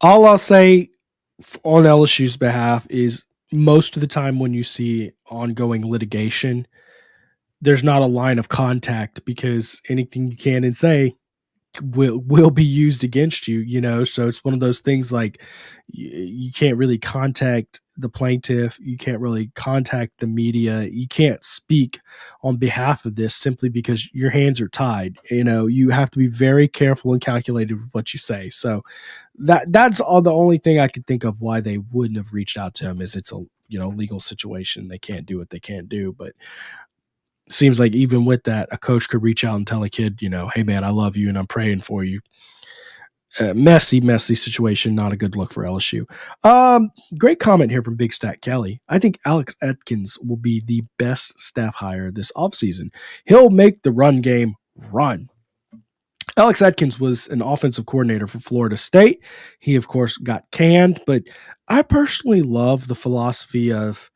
I'll say on LSU's behalf is most of the time when you see ongoing litigation, there's not a line of contact, because anything you can and say will be used against you, so it's one of those things like you can't really contact the plaintiff, you can't really contact the media, you can't speak on behalf of this simply because your hands are tied. You have to be very careful and calculated with what you say. So that's all. The only thing I could think of why they wouldn't have reached out to him is it's a legal situation. They can't do what they can't do. But seems like even with that, a coach could reach out and tell a kid, hey man, I love you and I'm praying for you. Messy situation. Not a good look for LSU. Great comment here from Big Stat Kelly. I think Alex Atkins will be the best staff hire this offseason. He'll make the run game run. Alex Atkins was an offensive coordinator for Florida State. He, of course, got canned, but I personally love the philosophy of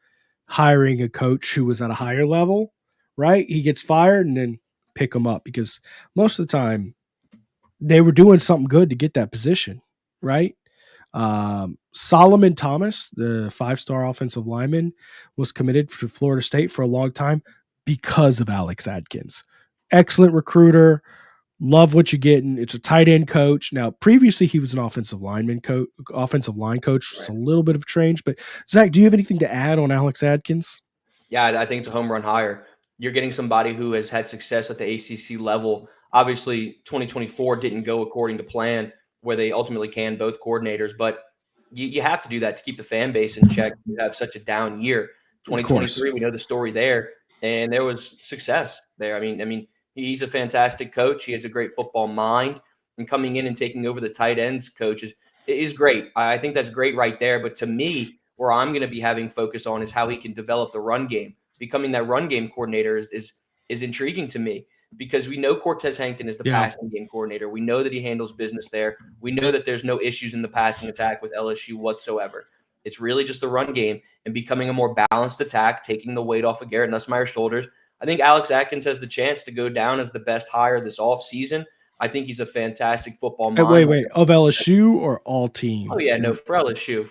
hiring a coach who was at a higher level, right? He gets fired and then pick him up, because most of the time they were doing something good to get that position, right? Solomon Thomas, the 5-star offensive lineman, was committed to Florida State for a long time because of Alex Atkins. Excellent recruiter. Love what you're getting. It's a tight end coach. Now, previously he was an offensive line coach. It's a little bit of a change, but Zach, do you have anything to add on Alex Atkins? Yeah, I think it's a home run hire. You're getting somebody who has had success at the ACC level. Obviously, 2024 didn't go according to plan, where they ultimately canned both coordinators, but you have to do that to keep the fan base in check. You have such a down year. 2023, we know the story there, and there was success there. I mean, he's a fantastic coach. He has a great football mind, and coming in and taking over the tight ends coach is great. I think that's great right there. But to me, where I'm going to be having focus on is how he can develop the run game. Becoming that run game coordinator is intriguing to me, because we know Cortez Hankton is the passing game coordinator. We know that he handles business there. We know that there's no issues in the passing attack with LSU whatsoever. It's really just the run game and becoming a more balanced attack, taking the weight off of Garrett Nussmeier's shoulders. I think Alex Atkins has the chance to go down as the best hire this offseason. I think he's a fantastic football mind. Wait, of LSU or all teams? Oh, yeah, no, for LSU.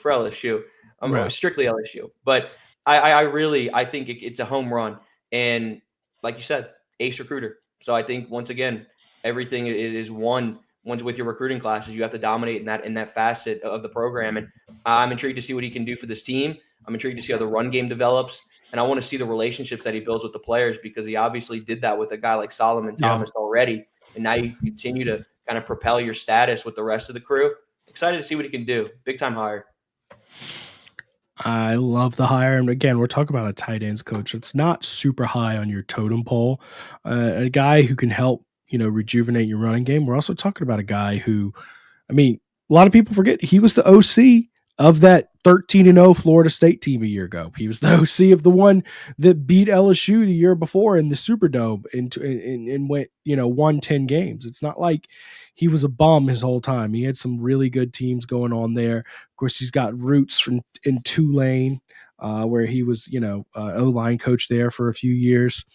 Strictly LSU. But I think it's a home run. And like you said, ace recruiter. So I think, once again, everything is one with your recruiting classes. You have to dominate in that facet of the program. And I'm intrigued to see what he can do for this team. I'm intrigued to see how the run game develops. And I want to see the relationships that he builds with the players, because he obviously did that with a guy like Solomon Thomas already. And now you can continue to kind of propel your status with the rest of the crew. Excited to see what he can do. Big time hire. I love the hire. And again, we're talking about a tight ends coach. It's not super high on your totem pole. A guy who can help, rejuvenate your running game. We're also talking about a guy who, a lot of people forget he was the OC of that 13-0 Florida State team a year ago. He was the OC of the one that beat LSU the year before in the Superdome and went, won 10 games. It's not like he was a bum his whole time. He had some really good teams going on there. Of course, he's got roots in Tulane, where he was, O-line coach there for a few years.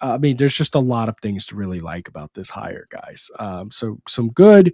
There's just a lot of things to really like about this hire, guys. So some good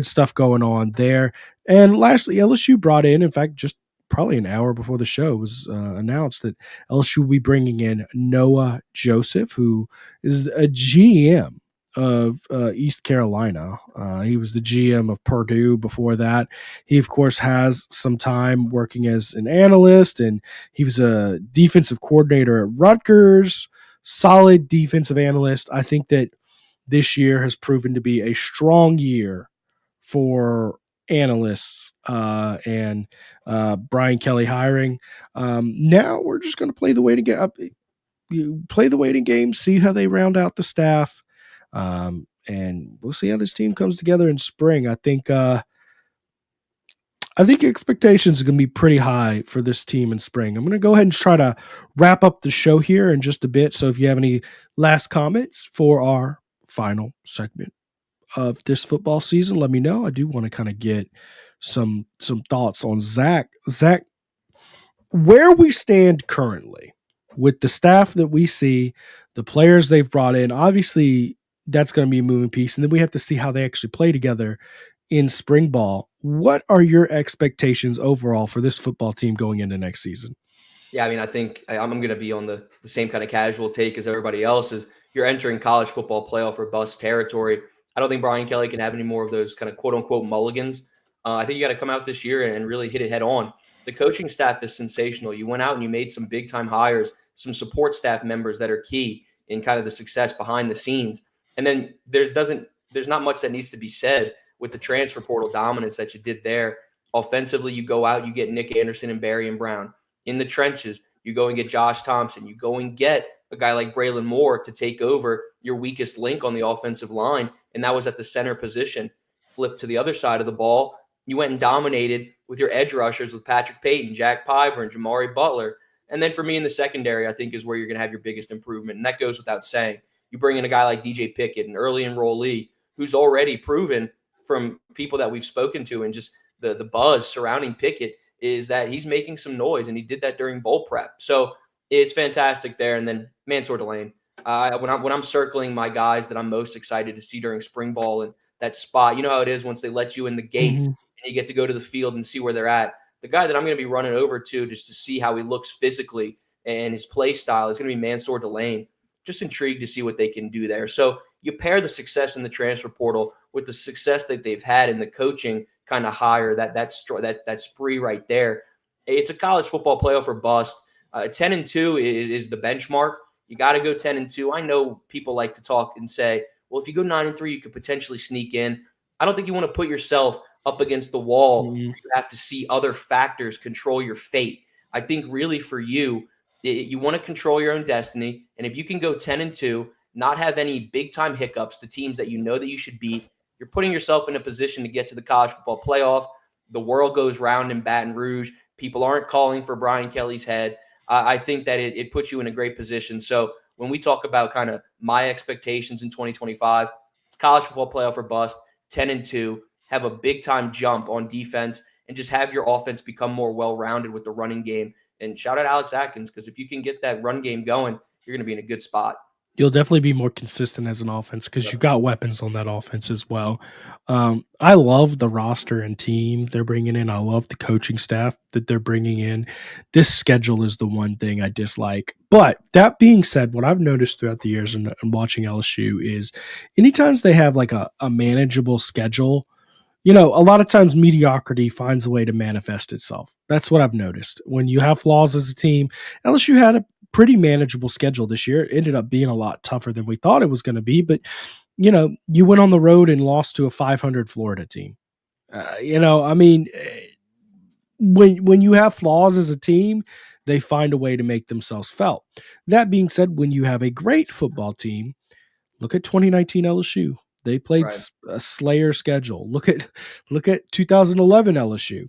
stuff going on there. And lastly, LSU brought in fact, just probably an hour before the show was announced that LSU will be bringing in Noah Joseph, who is a GM of East Carolina. He was the GM of Purdue before that. He, of course, has some time working as an analyst, and he was a defensive coordinator at Rutgers. Solid defensive analyst. I think that this year has proven to be a strong year for analysts and Brian Kelly hiring. Now we're just going to play the waiting game, see how they round out the staff, and we'll see how this team comes together in spring. I think I think expectations are going to be pretty high for this team in spring. I'm going to go ahead and try to wrap up the show here in just a bit. So if you have any last comments for our final segment of this football season, let me know. I do want to kind of get some thoughts on Zack. Zack, where we stand currently with the staff that we see, the players they've brought in, obviously that's going to be a moving piece. And then we have to see how they actually play together in spring ball. What are your expectations overall for this football team going into next season? Yeah, I mean, I think I'm going to be on the same kind of casual take as everybody else. Is you're entering college football playoff or bust territory. I don't think Brian Kelly can have any more of those kind of quote unquote mulligans. I think you got to come out this year and really hit it head on. The coaching staff is sensational. You went out and you made some big time hires, some support staff members that are key in kind of the success behind the scenes. And then there's not much that needs to be said with the transfer portal dominance that you did there. Offensively, you go out, you get Nick Anderson and Barry and Brown. In the trenches, you go and get Josh Thompson. You go and get a guy like Braylon Moore to take over your weakest link on the offensive line, and that was at the center position. Flip to the other side of the ball. You went and dominated with your edge rushers with Patrick Payton, Jack Piber, and Jamari Butler. And then for me in the secondary, I think is where you're going to have your biggest improvement, and that goes without saying. You bring in a guy like DJ Pickett, an early enrollee, who's already proven from people that we've spoken to and just the buzz surrounding Pickett is that he's making some noise, and he did that during bowl prep. So it's fantastic there. And then Mansour Delane, when I'm circling my guys that I'm most excited to see during spring ball and that spot, you know how it is once they let you in the gates and you get to go to the field and see where they're at. The guy that I'm going to be running over to just to see how he looks physically and his play style is going to be Mansour Delane. Just intrigued to see what they can do there. So you pair the success in the transfer portal with the success that they've had in the coaching kind of higher, that spree right there. It's a college football playoff or bust. 10-2 is the benchmark. You got to go 10-2. I know people like to talk and say, well, if you go 9-3, you could potentially sneak in. I don't think you want to put yourself up against the wall. You have to see other factors control your fate. I think really for you, you want to control your own destiny. And if you can go 10-2, not have any big time hiccups to teams that you know that you should beat, you're putting yourself in a position to get to the college football playoff. The world goes round in Baton Rouge. People aren't calling for Brian Kelly's head. I think that it puts you in a great position. So when we talk about kind of my expectations in 2025, it's college football playoff or bust, 10-2, have a big time jump on defense, and just have your offense become more well-rounded with the running game. And shout out Alex Atkins, because if you can get that run game going, you're going to be in a good spot. You'll definitely be more consistent as an offense because you got weapons on that offense as well. I love the roster and team they're bringing in. I love the coaching staff that they're bringing in. This schedule is the one thing I dislike. But that being said, what I've noticed throughout the years and watching LSU is anytime they have like a manageable schedule, you know, a lot of times mediocrity finds a way to manifest itself. That's what I've noticed. When you have flaws as a team, LSU had a pretty manageable schedule this year. It ended up being a lot tougher than we thought it was going to be, but you know, you went on the road and lost to a 500 Florida team. You know, I mean, when you have flaws as a team, they find a way to make themselves felt. That being said, when you have a great football team, look at 2019 LSU. They played a slayer schedule. Look at 2011 LSU.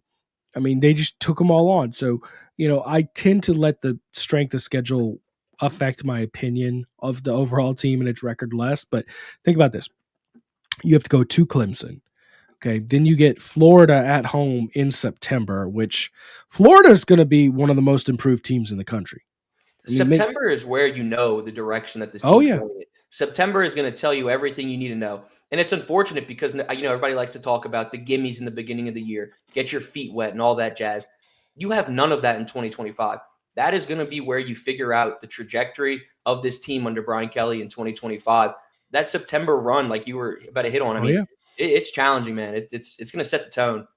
I mean, they just took them all on. So, you know, I tend to let the strength of schedule affect my opinion of the overall team and its record less. But think about this. You have to go to Clemson. Okay. Then you get Florida at home in September, which Florida is going to be one of the most improved teams in the country. September is where you know the direction that this team is going in. September is going to tell you everything you need to know. And it's unfortunate because, you know, everybody likes to talk about the gimmies in the beginning of the year, get your feet wet and all that jazz. You have none of that in 2025. That is going to be where you figure out the trajectory of this team under Brian Kelly in 2025. That September run, like you were about to hit on, I mean, it's challenging, man. It's going to set the tone.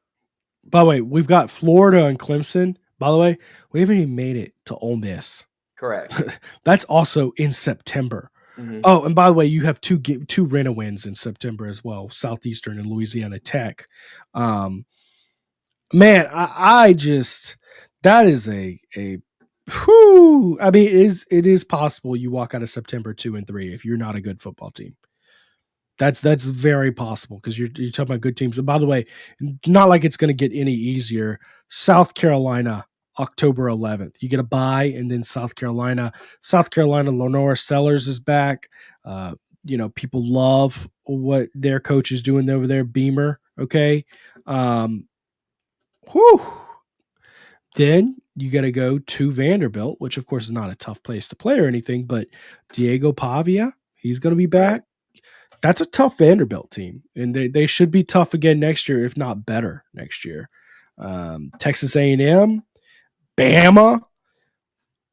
By the way, we've got Florida and Clemson. By the way, we haven't even made it to Ole Miss. Correct. That's also in September. Mm-hmm. Oh, and by the way, you have two Rena wins in September as well, Southeastern and Louisiana Tech. Man, I just that is a whew. I mean, it is possible you walk out of September 2-3 if you're not a good football team. That's very possible because you're talking about good teams. And by the way, not like it's going to get any easier. South Carolina, October 11th. You get a bye, and then South Carolina, Lenora Sellers is back. People love what their coach is doing over there, Beamer. Okay. Then you got to go to Vanderbilt, which of course is not a tough place to play or anything, but Diego Pavia, he's going to be back. That's a tough Vanderbilt team, and they should be tough again next year, if not better next year. Texas A&M, Bama,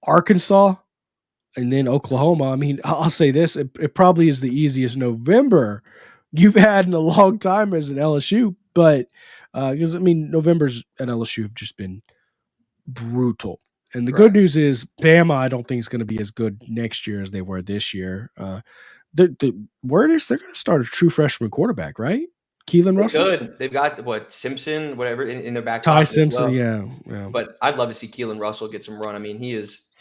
Arkansas, and then Oklahoma. I mean, I'll say this, it probably is the easiest November you've had in a long time as an LSU, but because, Novembers at LSU have just been brutal. And the good news is Bama, I don't think is going to be as good next year as they were this year. The word is they're going to start a true freshman quarterback, right? Keelan Russell. Good. They've got Simpson, whatever in their back. Ty Simpson, yeah. But I'd love to see Keelan Russell get some run. I mean,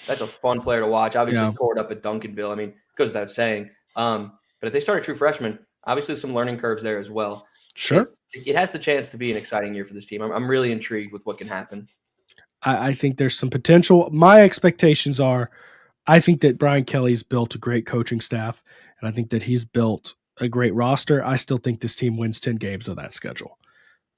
that's a fun player to watch. Obviously, cored up at Duncanville. I mean, goes without saying. But if they start a true freshman, obviously some learning curves there as well. Sure. It has the chance to be an exciting year for this team. I'm really intrigued with what can happen. I think there's some potential. My expectations are, I think that Brian Kelly's built a great coaching staff, and I think that he's built a great roster. I still think this team wins 10 games of that schedule.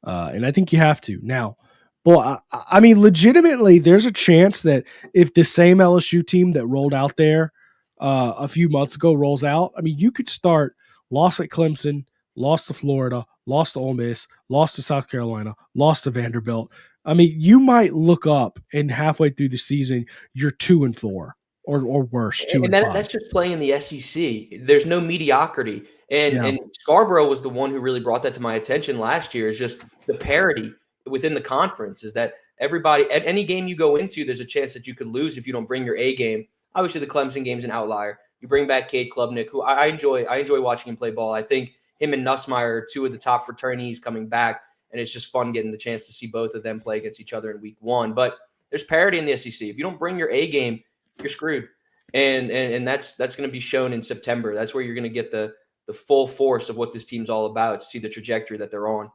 And I think you have to. Now, legitimately, there's a chance that if the same LSU team that rolled out there a few months ago rolls out, you could start loss at Clemson, lost to Florida, lost to Ole Miss, lost to South Carolina, lost to Vanderbilt. You might look up and halfway through the season, you're 2-4 or worse. That's just playing in the SEC. There's no mediocrity. And Scarborough was the one who really brought that to my attention last year, is just the parity within the conference, is that everybody, at any game you go into, there's a chance that you could lose if you don't bring your A game. Obviously, the Clemson game's an outlier. You bring back Cade Klubnik, who I enjoy watching him play ball. I think him and Nussmeier are two of the top returnees coming back, and it's just fun getting the chance to see both of them play against each other in week one. But there's parity in the SEC. If you don't bring your A game, you're screwed. And that's going to be shown in September. That's where you're going to get the full force of what this team's all about, to see the trajectory that they're on.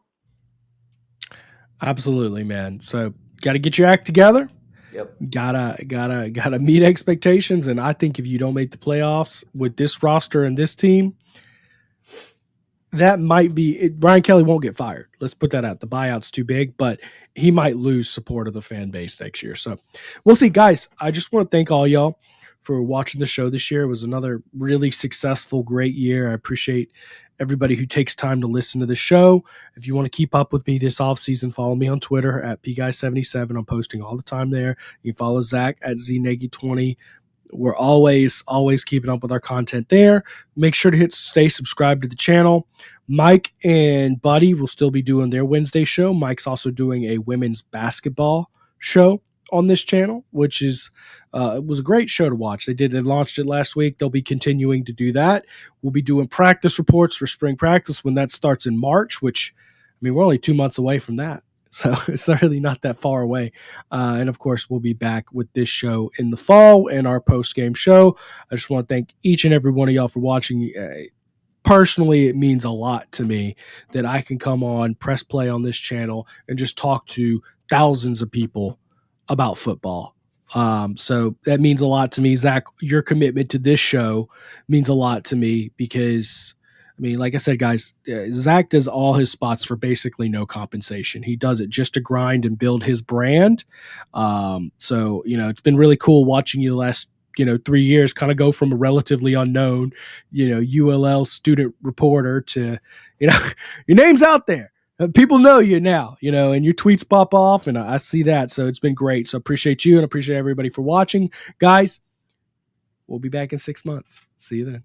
Absolutely, man. So got to get your act together. Yep. Gotta meet expectations. And I think if you don't make the playoffs with this roster and this team, that might be it. Brian Kelly won't get fired. Let's put that out. The buyout's too big, but he might lose support of the fan base next year. So we'll see, guys. I just want to thank all y'all for watching the show this year. It was another really successful, great year. I appreciate everybody who takes time to listen to the show. If you want to keep up with me this offseason, follow me on Twitter at pguy77. I'm posting all the time there. You can follow Zack at znagy20. We're always keeping up with our content there. Make sure to stay subscribed to the channel. Mike and Buddy will still be doing their Wednesday show. Mike's also doing a women's basketball show on this channel, which is it was a great show to watch. They launched it last week. They'll be continuing to do that. We'll be doing practice reports for spring practice when that starts in March, which, we're only 2 months away from that. So it's really not that far away. And of course, we'll be back with this show in the fall and our post-game show. I just want to thank each and every one of y'all for watching. Personally, it means a lot to me that I can come on, press play on this channel, and just talk to thousands of people about football. So that means a lot to me. Zack, your commitment to this show means a lot to me because, like I said, guys, Zack does all his spots for basically no compensation. He does it just to grind and build his brand. So, it's been really cool watching you the last 3 years kind of go from a relatively unknown, ULL student reporter to, your name's out there. People know you now, and your tweets pop off, and I see that. So it's been great. So appreciate you and appreciate everybody for watching. Guys, we'll be back in 6 months. See you then.